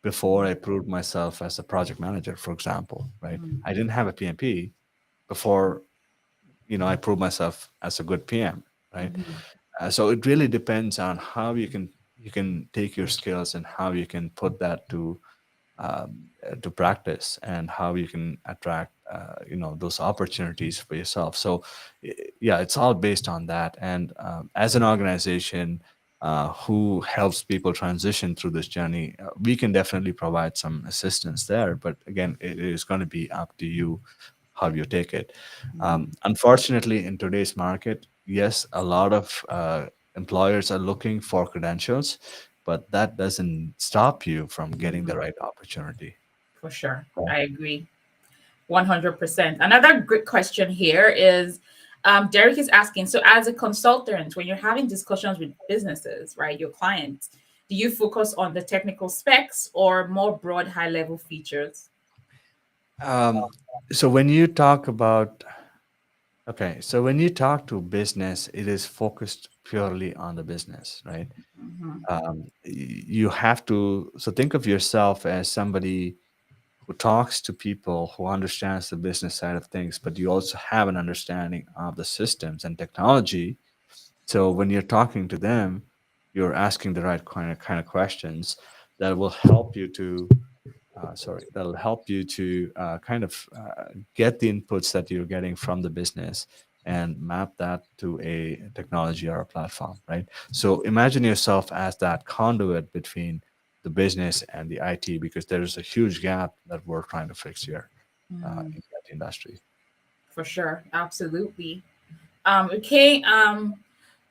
before I proved myself as a project manager, for example, right? Mm, I didn't have a PMP before, I proved myself as a good PM, right? mhm. So it really depends on how you can take your skills and how you can put that to to practice, and how you can attract those opportunities for yourself. So yeah, it's all based on that. And as an organization who helps people transition through this journey, we can definitely provide some assistance there, but again, it is going to be up to you how you take it. Unfortunately, in today's market, yes, a lot of employers are looking for credentials, but that doesn't stop you from getting the right opportunity. For sure. Yeah. I agree. 100%. Another great question here is Derek is asking, so as a consultant, when you're having discussions with businesses, right, your clients, do you focus on the technical specs or more broad high level features? Um, so when you talk about Okay, so when you talk to business, it is focused purely on the business, right? Mhm. You have to, so think of yourself as somebody who talks to people, who understands the business side of things, but you also have an understanding of the systems and technology. So when you're talking to them, you're asking the right kind of questions that will help you to that'll help you to get the inputs that you're getting from the business and map that to a technology or a platform, right? So imagine yourself as that conduit between the business and the IT, because there is a huge gap that we're trying to fix here Mm, in that industry. for sure. Absolutely. Okay.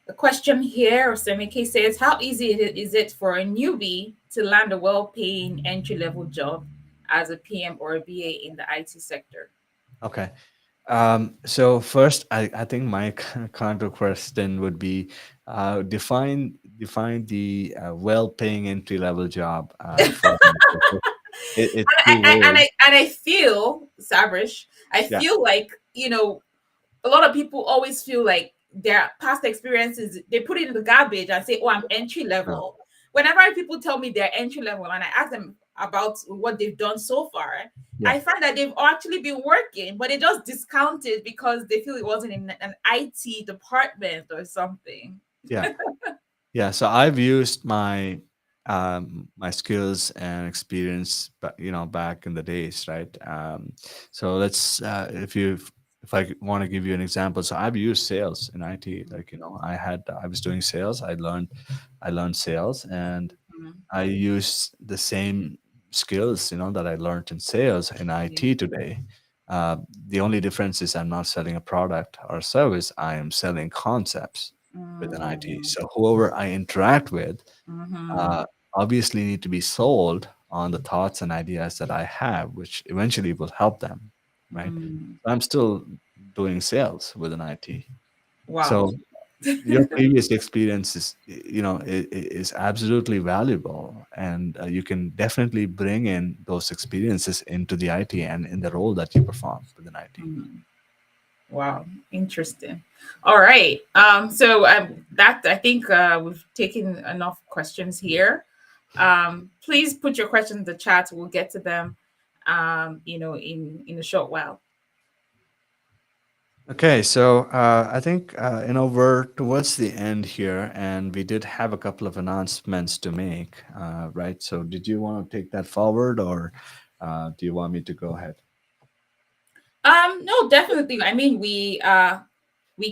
The question here, or Semike says, how easy is it for a newbie to land a well paying entry level job as a PM or a BA in the IT sector? Okay. So first, I think my counter question would be define the well-paying entry-level job for me. It's too vague. And I feel, Sabrish, I Yeah, feel like, a lot of people always feel like their past experiences, they put it in the garbage and say, oh, I'm entry sure. level. Whenever people tell me they're entry level and I ask them about what they've done so far, Yeah, I find that they've actually been working, but they just discount it because they feel it wasn't in an IT department or something. yeah. Yeah, so I've used my skills and experience, back in the days, right? So let's if I want to give you an example, so I've used sales in IT. Like, I was doing sales. I learned sales, and Mhm. I use the same skills, that I learned in sales in Yeah. IT today. The only difference is I'm not selling a product or a service. I am selling concepts within IT. Mm, So whoever I interact with, mhm, uh, obviously need to be sold on the thoughts and ideas that I have, which eventually will help them, right? mm. I'm still doing sales within IT. Wow. So your previous experience is absolutely valuable, and you can definitely bring in those experiences into the IT and in the role that you perform within IT. Mm. Wow, interesting. All right. So that I think we've taken enough questions here. Please put your questions in the chat. We'll get to them. In a short while. Okay, so I think we're towards the end here, and we did have a couple of announcements to make, right? So did you want to take that forward, or do you want me to go ahead? No, definitely. I mean, we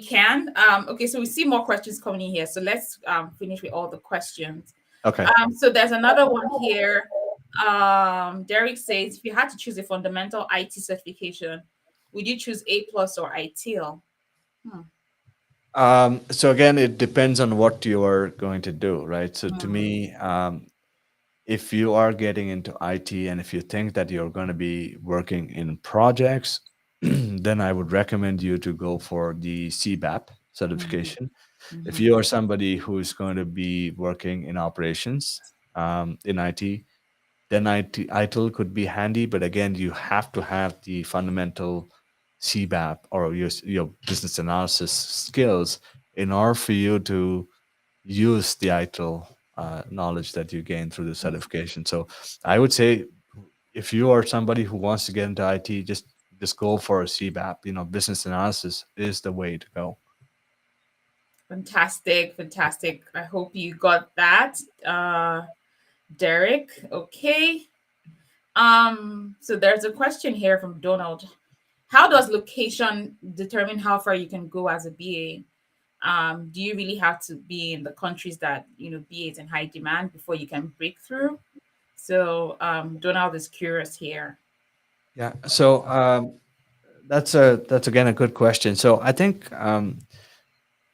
can. Okay, so we see more questions coming in here. So let's finish with all the questions. Okay. So there's another one here. Derek says, if you had to choose a fundamental IT certification, would you choose A plus or ITIL? Hmm. So again, it depends on what you are going to do, right? So to Mm, me, if you are getting into IT and if you think that you're going to be working in projects, then I would recommend you to go for the CBAP mm, certification. If mhm, you are somebody who's going to be working in operations in IT, then ITIL could be handy. But again, you have to have the fundamental CBAP or your business analysis skills in order for you to use the ITIL knowledge that you gain through the certification. So I would say if you are somebody who wants to get into IT, just go for a CBAP. Business analysis is the way to go. fantastic, fantastic. I hope you got that, Derek. Okay. So there's a question here from Donald. How does location determine how far you can go as a BA? Do you really have to be in the countries that BA is in high demand before you can break through? So Donald is curious here. Yeah. So that's again a good question. So I think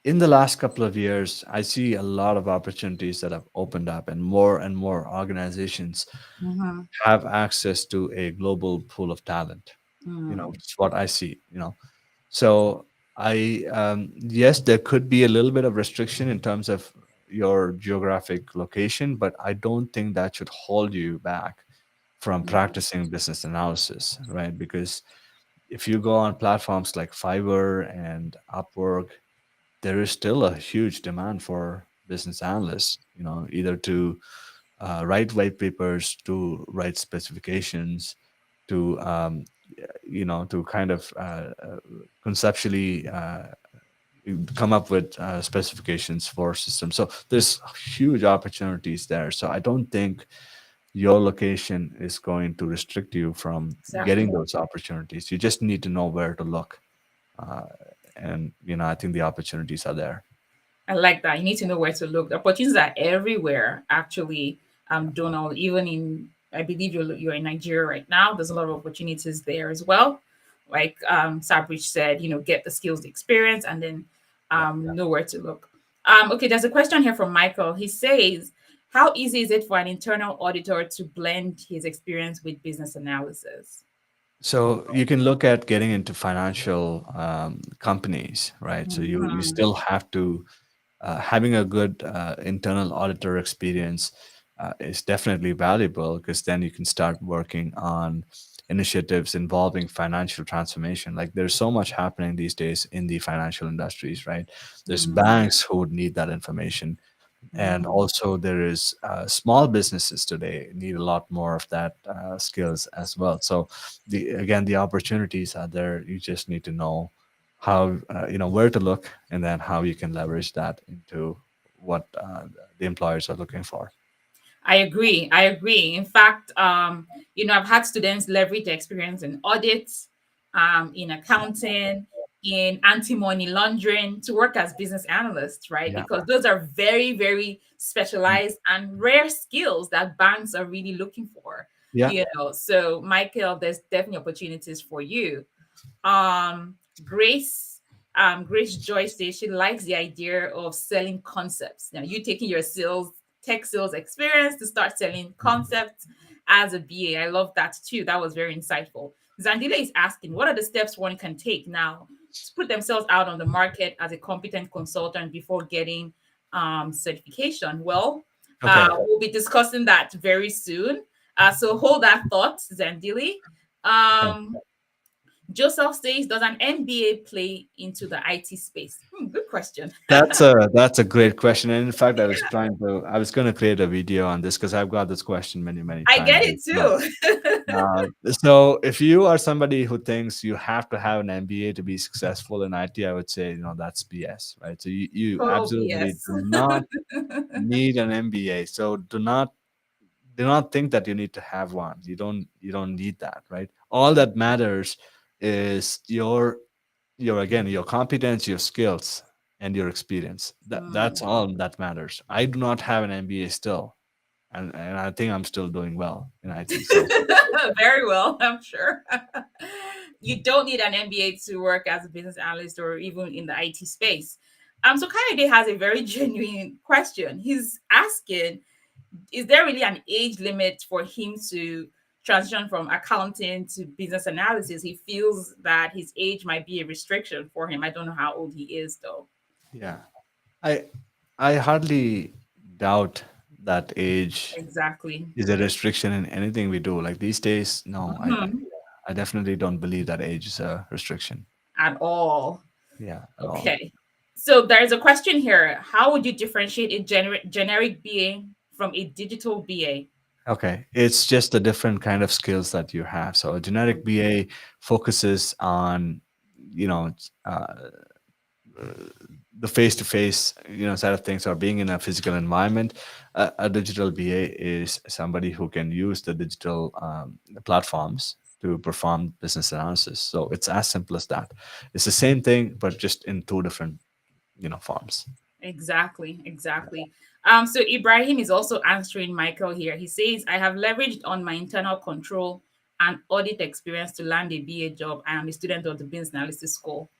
in the last couple of years, I see a lot of opportunities that have opened up, and more organizations Mm-hmm. have access to a global pool of talent. Mm, Which is what I see. So yes, there could be a little bit of restriction in terms of your geographic location, but I don't think that should hold you back from mm, practicing business analysis, right? Because if you go on platforms like Fiverr and Upwork, there is still a huge demand for business analysts, either to write white papers, to write specifications, to to kind of conceptually come up with specifications for systems. So there's huge opportunities there. So I don't think your location is going to restrict you from getting exactly. those opportunities. You just need to know where to look, uh, and I think the opportunities are there. I like that. You need to know where to look. The opportunities are everywhere, actually. Donald, even in, I believe you're in Nigeria right now. There's a lot of opportunities there as well. Like Sabrish said, get the skills, the experience, and then Yeah. know where to look. Okay, there's a question here from Michael. He says, how easy is it for an internal auditor to blend his experience with business analysis? So you can look at getting into financial companies, right? So you Mhm. still have to having a good internal auditor experience is definitely valuable, because then you can start working on initiatives involving financial transformation. Like there's so much happening these days in the financial industries, right? There's Mm, banks who would need that information, and mhm. also there is small businesses today need a lot more of that skills as well. So the opportunities are there. You just need to know how where to look, and then how you can leverage that into what the employers are looking for. I agree. I agree. In fact, I've had students leverage their experience in audits, in accounting, in anti-money laundering to work as business analysts, right? Yeah. Because those are very, very specialized and rare skills that banks are really looking for. Yeah. So Michael, there's definitely opportunities for you. Um, Grace, Grace Joy says she likes the idea of selling concepts. Now, you taking your tech sales experience to start selling concepts as a BA. I love that too. That was very insightful. Zandila is asking, what are the steps one can take now to put themselves out on the market as a competent consultant before getting certification? Well, Okay. we'll be discussing that very soon. So hold that thought, Zandili. Okay. Um, Joseph says, does an MBA play into the IT space? Good question. That's a great question. And in fact, I was going to create a video on this, because I've got this question many, many I get times it as well. too. So if you are somebody who thinks you have to have an MBA to be successful in IT, I would say, that's BS, right? So you Total absolutely BS. do not need an MBA. So do not think that you need to have one. You don't need that, right? All that matters is your competence, your skills, and your experience. That's Mm. all that matters. I do not have an MBA still, and I think I'm still doing well in IT. So Very well, I'm sure. You don't need an MBA to work as a business analyst or even in the IT space. So Kayode has a very genuine question. He's asking, is there really an age limit for him to transition from accounting to business analysis? He feels that his age might be a restriction for him. I don't know how old he is though. yeah, I I hardly doubt that age Exactly. is a restriction in anything we do. Like these days, no, Mhm. I definitely don't believe that age is a restriction. At all. Yeah, at all. Okay. So there's a question here. How would you differentiate a generic BA from a digital BA? Okay, it's just a different kind of skills that you have. So a generic BA focuses on, you know, uh, the face-to-face side of things, or being in a physical environment. A digital BA is somebody who can use the digital platforms to perform business analysis. So it's as simple as that. It's the same thing, but just in two different forms. Exactly, exactly. So Ibrahim is also answering Michael here. He says, I have leveraged on my internal control and audit experience to land a BA job. I am a student of the business analysis school.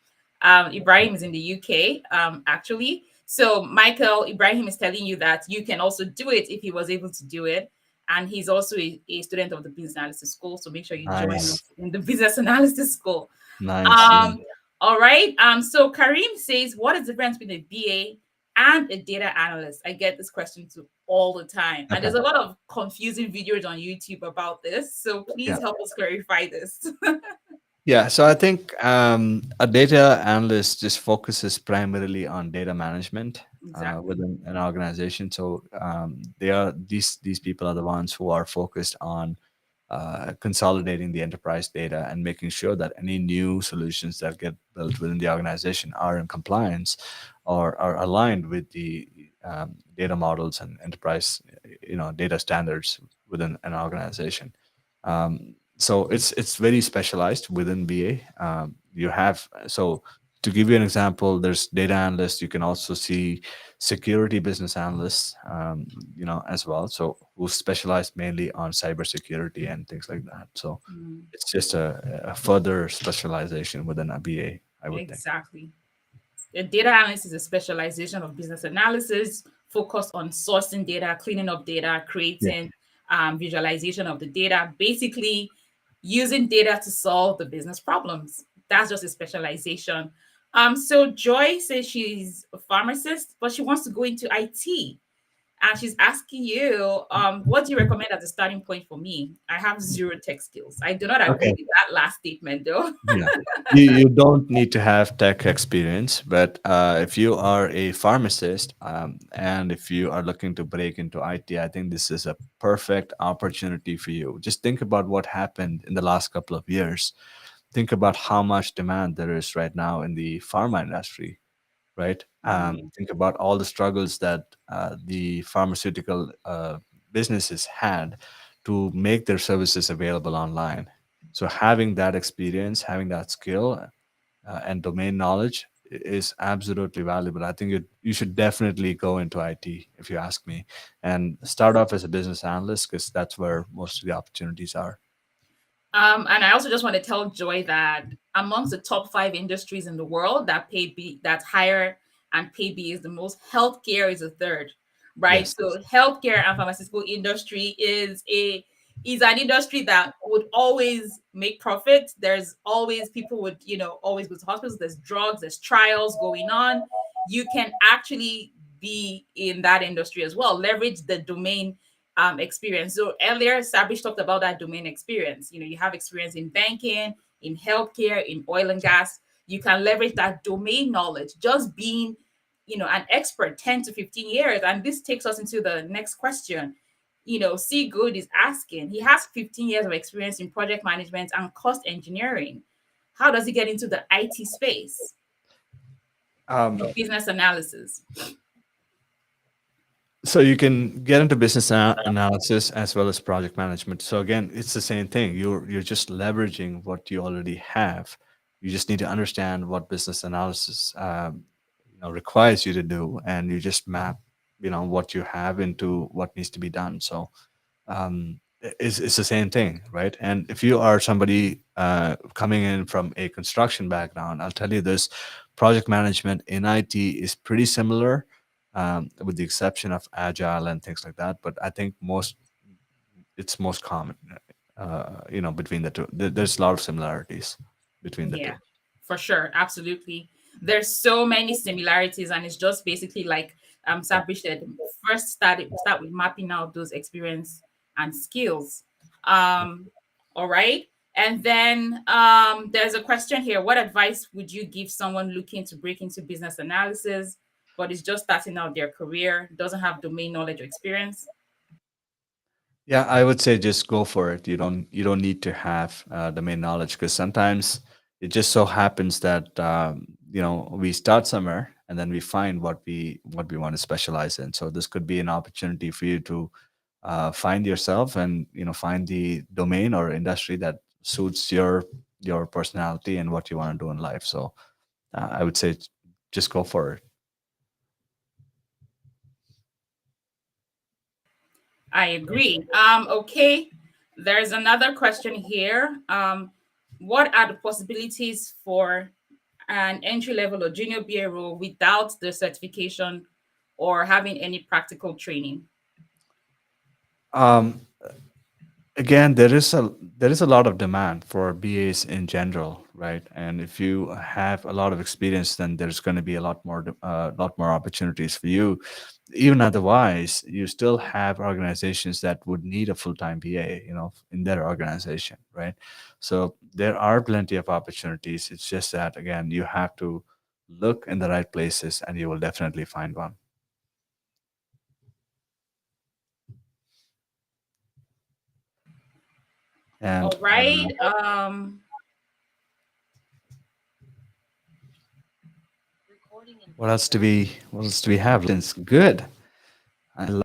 Ibrahim is in the UK, actually. So Michael, Ibrahim is telling you that you can also do it if he was able to do it. And he's also a student of the business analysis school. So make sure you join Nice. us in the business analysis school. Nice. Yeah. Um, all right. So Karim says, what is the difference between a BA and a data analyst? I get this question too all the time. And Okay. there's a lot of confusing videos on YouTube about this. So please Yeah. help us clarify this. Yeah, so I think a data analyst just focuses primarily on data management Exactly. within an organization. So they are these people are the ones who are focused on consolidating the enterprise data and making sure that any new solutions that get built within the organization are in compliance or are aligned with the data models and enterprise data standards within an organization. So it's very specialized within BA. You have so to give you an example, there's data analysts. You can also see security business analysts, as well. So who specialize mainly on cybersecurity and things like that. So Mm, it's just a further specialization within a BA, I would think. exactly. The data analyst is a specialization of business analysis focused on sourcing data, cleaning up data, Yeah. creating visualization of the data, basically using data to solve the business problems. That's just a specialization. So Joy says she's a pharmacist, but she wants to go into IT. And she's asking you, what do you recommend as a starting point for me? I have zero tech skills. I do not agree Okay. with that last statement, though. Yeah. You don't need to have tech experience, but if you are a pharmacist and if you are looking to break into IT, I think this is a perfect opportunity for you. Just think about what happened in the last couple of years. Think about how much demand there is right now in the pharma industry, right? Mm, Think about all the struggles that the pharmaceutical businesses had to make their services available online. So having that experience, having that skill and domain knowledge is absolutely valuable. I think you should definitely go into IT if you ask me, and start off as a business analyst because that's where most of the opportunities are. And I also just want to tell Joy that amongst the top five industries in the world that pay B, that hire and pay B is the most, healthcare is a third, right? Yes. So healthcare and pharmaceutical industry is an industry that would always make profit. There's always people would, always go to hospitals. There's drugs, there's trials going on. You can actually be in that industry as well. Leverage the domain experience. So earlier, Sabrish talked about that domain experience. You have experience in banking, in healthcare, in oil and gas. You can leverage that domain knowledge, just being, an expert 10 to 15 years. And this takes us into the next question. C Good is asking, he has 15 years of experience in project management and cost engineering. How does he get into the IT space Um, of business analysis? So you can get into business analysis as well as project management. So again, it's the same thing. You're just leveraging what you already have. You just need to understand what business analysis requires you to do, and you just map what you have into what needs to be done. So it's the same thing, right? And if you are somebody coming in from a construction background, I'll tell you this: project management in IT is pretty similar, with the exception of agile and things like that. But I think it's most common, between the two. There's a lot of similarities between the Yeah, two. for sure. Absolutely. There's so many similarities, and it's just basically like Yeah. Sabri said, first start with mapping out those experience and skills. All right. And then there's a question here. What advice would you give someone looking to break into business analysis, but is just starting out their career, doesn't have domain knowledge or experience? Yeah, I would say just go for it. You don't need to have domain knowledge, because sometimes it just so happens that we start somewhere and then we find what we want to specialize in. So this could be an opportunity for you to find yourself and find the domain or industry that suits your personality and what you want to do in life. So I would say just go for it. I agree. Okay. There's another question here. What are the possibilities for an entry level or junior BA role without the certification or having any practical training? Um, Again, there is a lot of demand for BAs in general, right? And if you have a lot of experience, then there's going to be a lot more opportunities for you. Even otherwise, you still have organizations that would need a full-time BA, in their organization, right? So there are plenty of opportunities. It's just that, again, you have to look in the right places, and you will definitely find one. And All right. what else do we have? It's good. I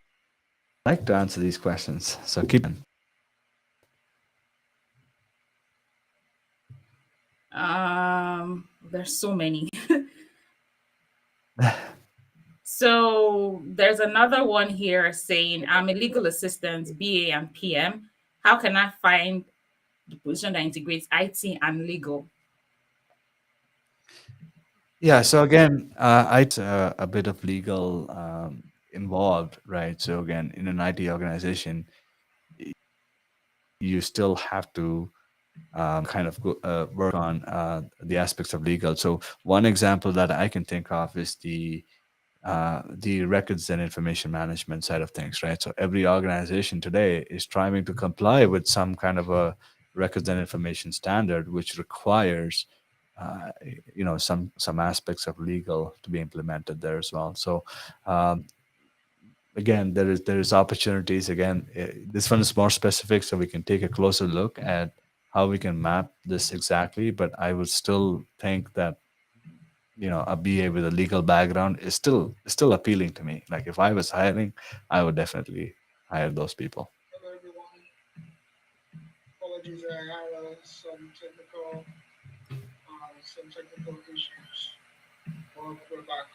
like to answer these questions. So keep in. There's so many. So there's another one here saying, I'm a legal assistant, BA and PM. How can I find the position that integrates IT and legal? Yeah. So again, a bit of legal involved, right? So again, in an IT organization, you still have to kind of work on the aspects of legal. So one example that I can think of is the records and information management side of things, right? So every organization today is trying to comply with some kind of a records and information standard, which requires, some aspects of legal to be implemented there as well. So um, again, there is opportunities. Again, this one is more specific, so we can take a closer look at how we can map this exactly. But I would still think that a BA with a legal background is still appealing to me. Like if I was hiring, I would definitely hire those people. Hello, everyone. Apologies, I had some technical issues, but we're back.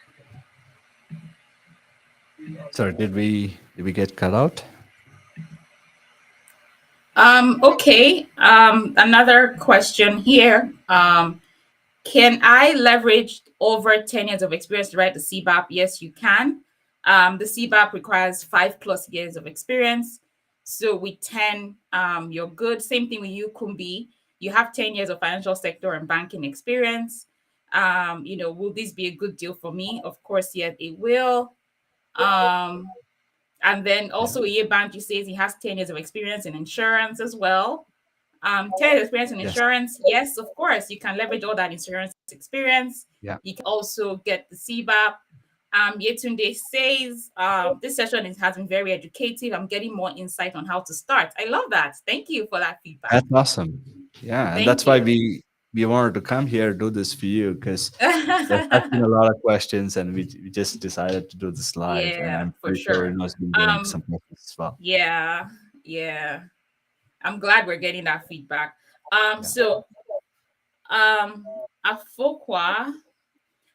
We are Sorry, back. did we get cut out? Okay. Another question here. Can I leverage over 10 years of experience to write the CBAP? Yes, you can. The CBAP requires 5+ years of experience. So with 10, you're good. Same thing with you, Kumbi. You have 10 years of financial sector and banking experience. Will this be a good deal for me? Of course, yes, it will. Um, and then Yeah. also Banji says he has 10 years of experience in insurance as well. 10 years experience in Yes. insurance. Yes, of course, you can leverage all that insurance experience. Yeah. You can also get the CBAP. Yetunde says, this session has been very educative. I'm getting more insight on how to start. I love that. Thank you for that feedback. That's awesome. Yeah, and Thank that's why you. we wanted to come here do this for you, because there has been a lot of questions, and we just decided to do this live, and Yeah, I'm for pretty sure sure. it's been getting Um, some questions as well. yeah, yeah. I'm glad we're getting that feedback. Yeah. So Afokwa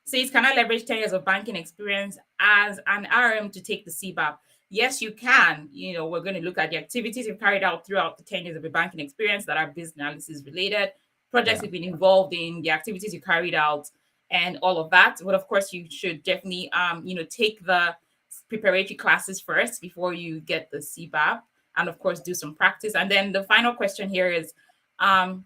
says, can I leverage 10 years of banking experience as an RM to take the CBAP? Yes, you can. We're going to look at the activities you've carried out throughout the 10 years of your banking experience that are business analysis related, projects Yeah. you've been involved in, the activities you carried out, and all of that. But of course, you should definitely, take the preparatory classes first before you get the CBAP, and of course, do some practice. And then the final question here um,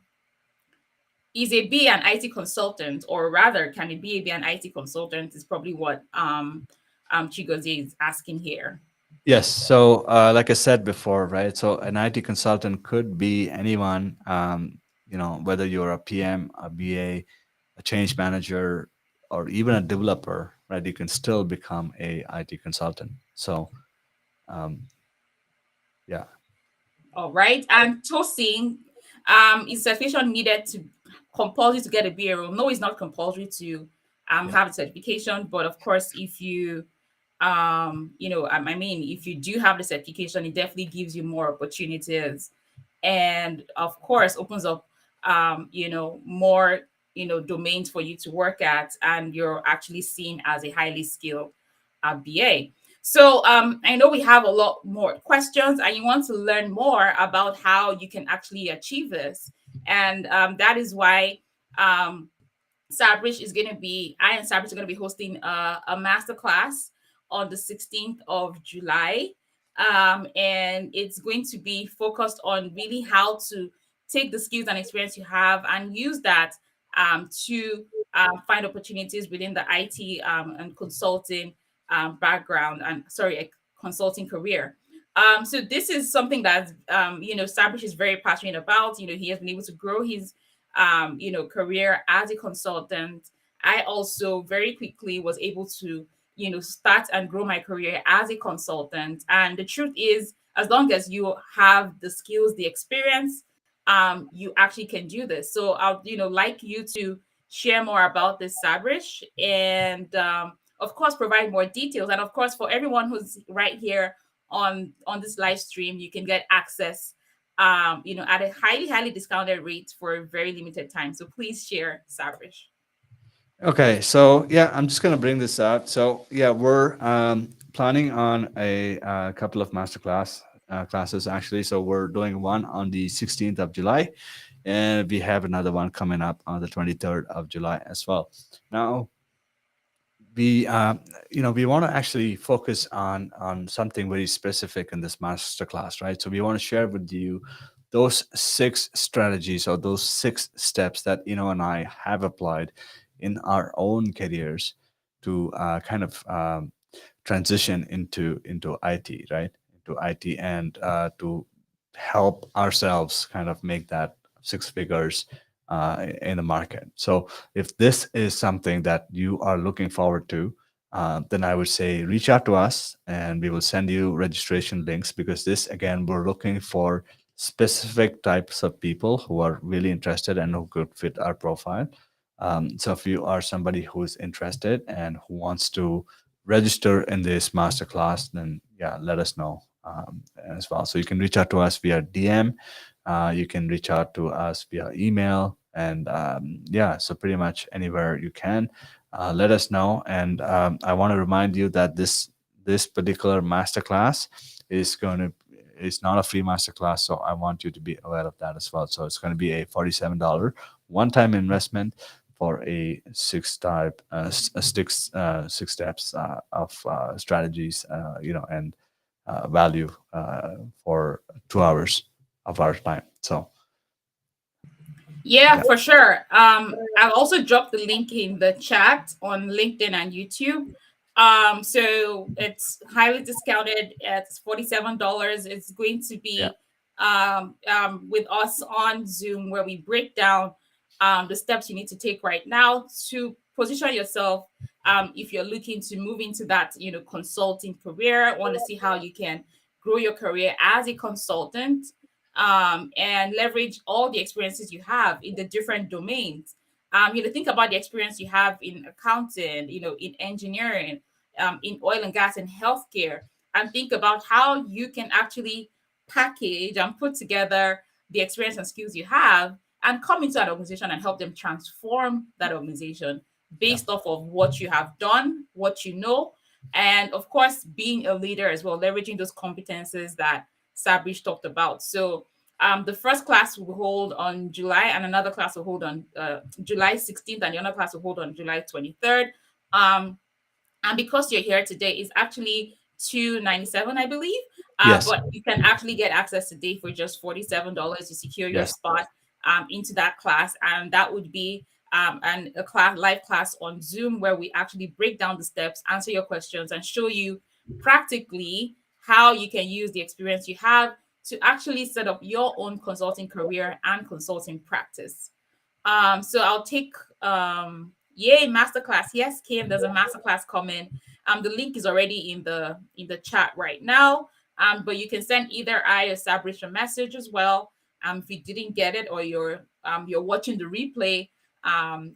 is a B an IT consultant, or rather, can a BA be an IT consultant? Is probably what Chigozie is asking here. Yes. So, like I said before, right? So, an IT consultant could be anyone, whether you're a PM, a BA, a change manager, or even a developer, right? You can still become a IT consultant. So, um, yeah. All right. And Tosin, is certification needed to compulsory to get a BA role? No, it's not compulsory to Yeah. have a certification. But of course, if you I mean, if you do have the certification, it definitely gives you more opportunities, and of course opens up more domains for you to work at, and you're actually seen as a highly skilled BA. So I know we have a lot more questions, and you want to learn more about how you can actually achieve this, and that is why um, Sabrish is going to be, I and Sabrish are going to be hosting a masterclass on the 16th of July. And it's going to be focused on really how to take the skills and experience you have and use that to find opportunities within the IT and consulting background and, sorry, a consulting career. So this is something that, Sabrish is very passionate about. He has been able to grow his career as a consultant. I also very quickly was able to, start and grow my career as a consultant. And the truth is, as long as you have the skills, the experience, you actually can do this. So I'll, like you to share more about this, Sabrish, and of course provide more details. And of course, for everyone who's right here on this live stream, you can get access at a highly discounted rate for a very limited time. So please share, Sabrish. Okay, so yeah, I'm just gonna bring this out. So yeah, we're planning on a couple of masterclass classes actually. So we're doing one on the 16th of July, and we have another one coming up on the 23rd of July as well. Now, we we want to actually focus on something very specific in this masterclass, right? So we want to share with you those 6 strategies or those 6 steps that and I have applied in our own careers to kind of transition into IT, right? Into IT, and to help ourselves kind of make that 6 figures in the market. So if this is something that you are looking forward to, then I would say reach out to us and we will send you registration links, because this, again, we're looking for specific types of people who are really interested and who could fit our profile. So if you are somebody who's interested and who wants to register in this masterclass, then yeah, let us know as well. So you can reach out to us via DM. You can reach out to us via email, and yeah, so pretty much anywhere you can, let us know. And I want to remind you that this particular masterclass is going to is not a free masterclass, so I want you to be aware of that as well. So it's going to be a $47 one-time investment for a 6 steps of strategies, and value for 2 hours of our time. So Yeah, yeah. for sure. I'll also drop the link in the chat on LinkedIn and YouTube. So it's highly discounted. It's $47. It's going to Yeah. be with us on Zoom, where we break down the steps you need to take right now to position yourself. If you're looking to move into that, consulting career, want to see how you can grow your career as a consultant, and leverage all the experiences you have in the different domains. Think about the experience you have in accounting, in engineering, in oil and gas and healthcare, and think about how you can actually package and put together the experience and skills you have and come into an organization and help them transform that organization Yeah. based off of what you have done, what you know, and of course, being a leader as well, leveraging those competences that Sabrish talked about. So the first class will hold on July, and another class will hold on July 16th, and the other class will hold on July 23rd. Um, and because you're here today, is actually 297, I believe. Yes. But you can actually get access today for just $47. You secure your Yes. spot into that class, and that would be a class, live class on Zoom, where we actually break down the steps, answer your questions, and show you practically how you can use the experience you have to actually set up your own consulting career and consulting practice. So I'll take yay, masterclass. Yes, Kim, there's a masterclass coming. The link is already in the chat right now. But you can send either I or Sabrish a message as well. If you didn't get it, or you're watching the replay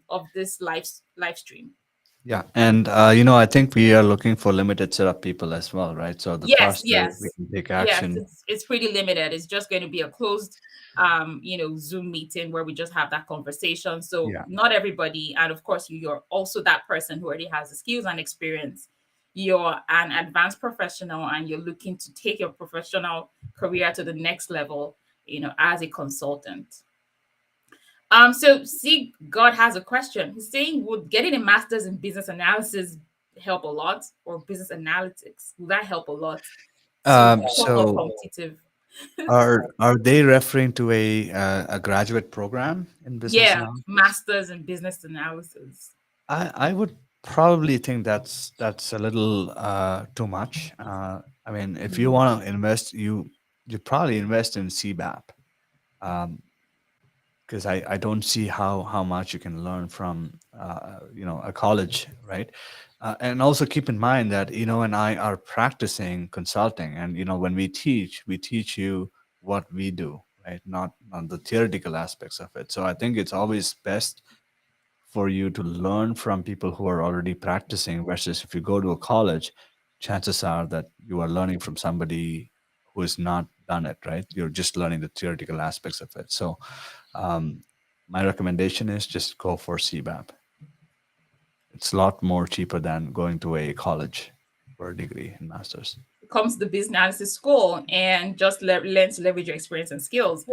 of this live stream. Yeah, and I think we are looking for limited set of people as well, right? So the Yes, faster we yes, can take yes. action. It's pretty limited. It's just going to be a closed, Zoom meeting where we just have that conversation. So Yeah. not everybody, and of course, you're also that person who already has the skills and experience. You're an advanced professional, and you're looking to take your professional career to the next level. As a consultant. So see, God has a question. He's saying, would getting a master's in business analysis help a lot, or business analytics? Will that help a lot to become more So competitive? are they referring to a graduate program in business Yeah, analysis? masters in business analysis. I would probably think that's a little too much. I mean, if you Mm. want to invest, you probably invest in CBAP, because I don't see how much you can learn from a college, right? And also keep in mind that and I are practicing consulting, and when we teach you what we do, right? Not the theoretical aspects of it. So I think it's always best for you to learn from people who are already practicing, versus if you go to a college, chances are that you are learning from somebody who has not done it, right? You're just learning the theoretical aspects of it. So um, my recommendation is just go for CBAP. It's a lot more cheaper than going to a college for a degree in masters. Comes to the business analysis school and just learn to leverage your experience and skills.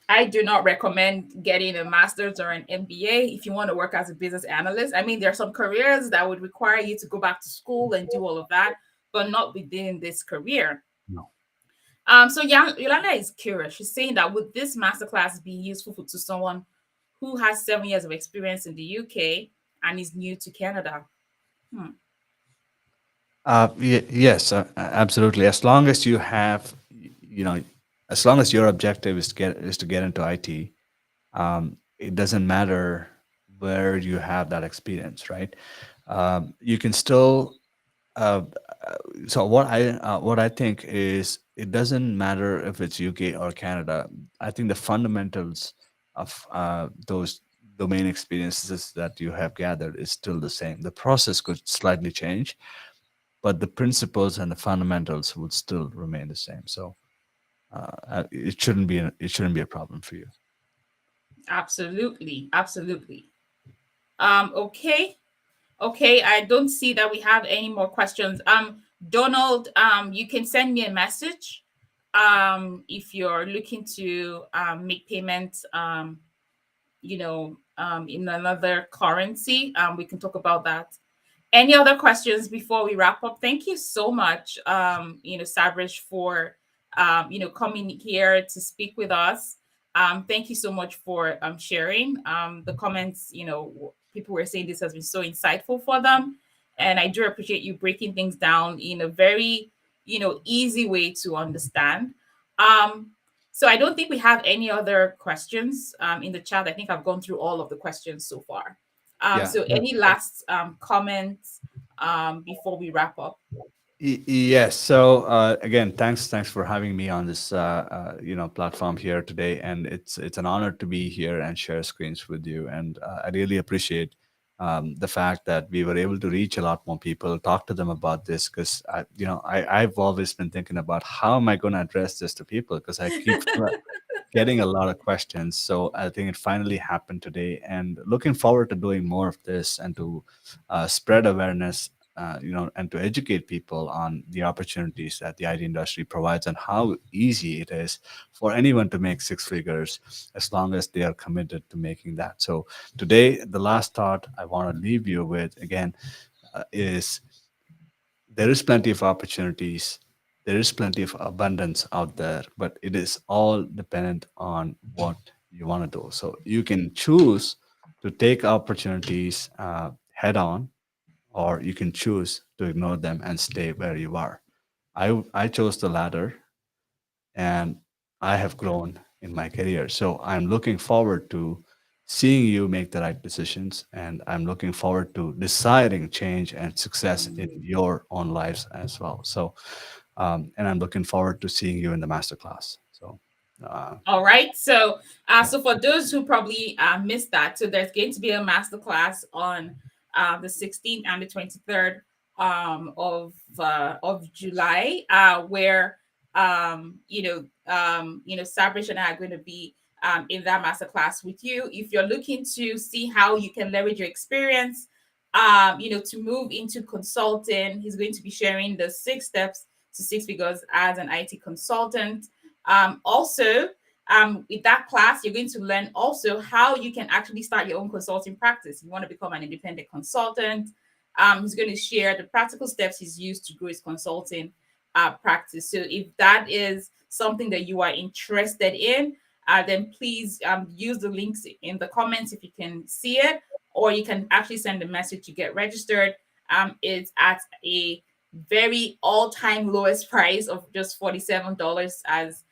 I do not recommend getting a master's or an MBA if you want to work as a business analyst. I mean, there are some careers that would require you to go back to school and do all of that, but not within this career. No. So Yolanda is curious. She's saying that would this masterclass be useful to someone who has 7 years of experience in the UK and is new to Canada? Hmm. Yes, absolutely. As long as you have, as long as your objective is to get into IT, it doesn't matter where you have that experience, right? You can still. Uh, so what I think is, it doesn't matter if it's UK or Canada. I think the fundamentals of those domain experiences that you have gathered is still the same. The process could slightly change, but the principles and the fundamentals would still remain the same. So it shouldn't be a problem for you. Absolutely, absolutely. Okay. Okay, I don't see that we have any more questions. Donald, you can send me a message if you're looking to make payments in another currency. We can talk about that. Any other questions before we wrap up? Thank you so much, Sabrish, for coming here to speak with us. Thank you so much for sharing. The comments, people were saying this has been so insightful for them. And I do appreciate you breaking things down in a very, easy way to understand. Um, so I don't think we have any other questions in the chat. I think I've gone through all of the questions so far. Yeah. So any last comments before we wrap up? Yes. So again, thanks for having me on this platform here today, and it's an honor to be here and share screens with you. And I really appreciate the fact that we were able to reach a lot more people, talk to them about this, because I've always been thinking about how am I going to address this to people, because I keep getting a lot of questions. So I think it finally happened today, and looking forward to doing more of this and to spread awareness, and to educate people on the opportunities that the IT industry provides and how easy it is for anyone to make six figures as long as they are committed to making that. So today, the last thought I want to leave you with again is, there is plenty of opportunities, there is plenty of abundance out there, but it is all dependent on what you want to do. So you can choose to take opportunities head on, or you can choose to ignore them and stay where you are. I chose the latter, and I have grown in my career. So I'm looking forward to seeing you make the right decisions, and I'm looking forward to deciding change and success in your own lives as well. So, and I'm looking forward to seeing you in the masterclass. So, uh, All right. yeah. So for those who probably missed that, so there's going to be a masterclass on the 16th and the 23rd of July, where Sabrish and I are going to be in that masterclass with you. If you're looking to see how you can leverage your experience, to move into consulting, he's going to be sharing the 6 steps to 6 figures as an IT consultant. Also, with that class, you're going to learn also how you can actually start your own consulting practice. You want to become an independent consultant. He's going to share the practical steps he's used to grow his consulting practice. So if that is something that you are interested in, then please use the links in the comments if you can see it, or you can actually send a message to get registered. It's at a very all-time lowest price of just $47 as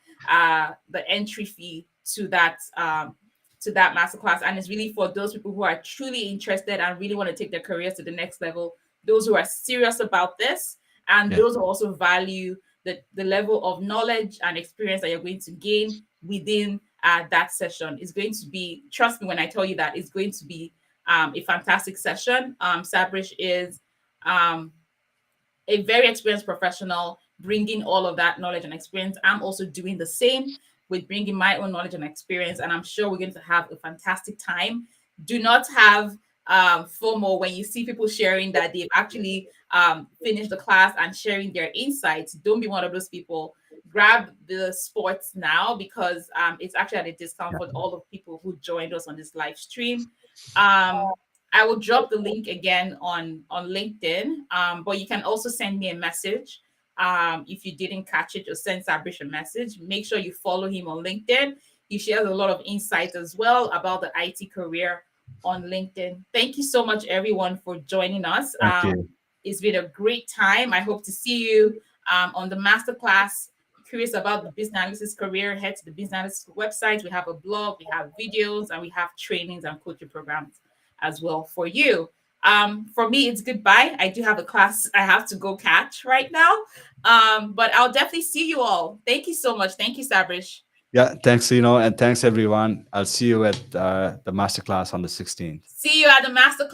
the entry fee to that masterclass. And it's really for those people who are truly interested and really want to take their careers to the next level, those who are serious about this, and Yeah. those who also value the level of knowledge and experience that you're going to gain within that session. Is going to be, trust me when I tell you that, it's going to be a fantastic session. Sabrish is a very experienced professional, bringing all of that knowledge and experience. I'm also doing the same with bringing my own knowledge and experience, and I'm sure we're going to have a fantastic time. Do not have FOMO when you see people sharing that they've actually finished the class and sharing their insights. Don't be one of those people. Grab the sports now, because it's actually at a discount for all of people who joined us on this live stream. I will drop the link again on LinkedIn, but you can also send me a message if you didn't catch it, or send Sabrish a message. Make sure you follow him on LinkedIn. He shares a lot of insights as well about the IT career on LinkedIn. Thank you so much, everyone, for joining us. Thank you. It's been a great time. I hope to see you on the masterclass. Curious about the business analysis career, head to the business analysis website. We have a blog, we have videos, and we have trainings and coaching programs as well for you. For me, it's goodbye. I do have a class I have to go catch right now. But I'll definitely see you all. Thank you so much. Thank you, Sabrish. Yeah. Thanks, and thanks everyone. I'll see you at the masterclass on the 16th. See you at the masterclass.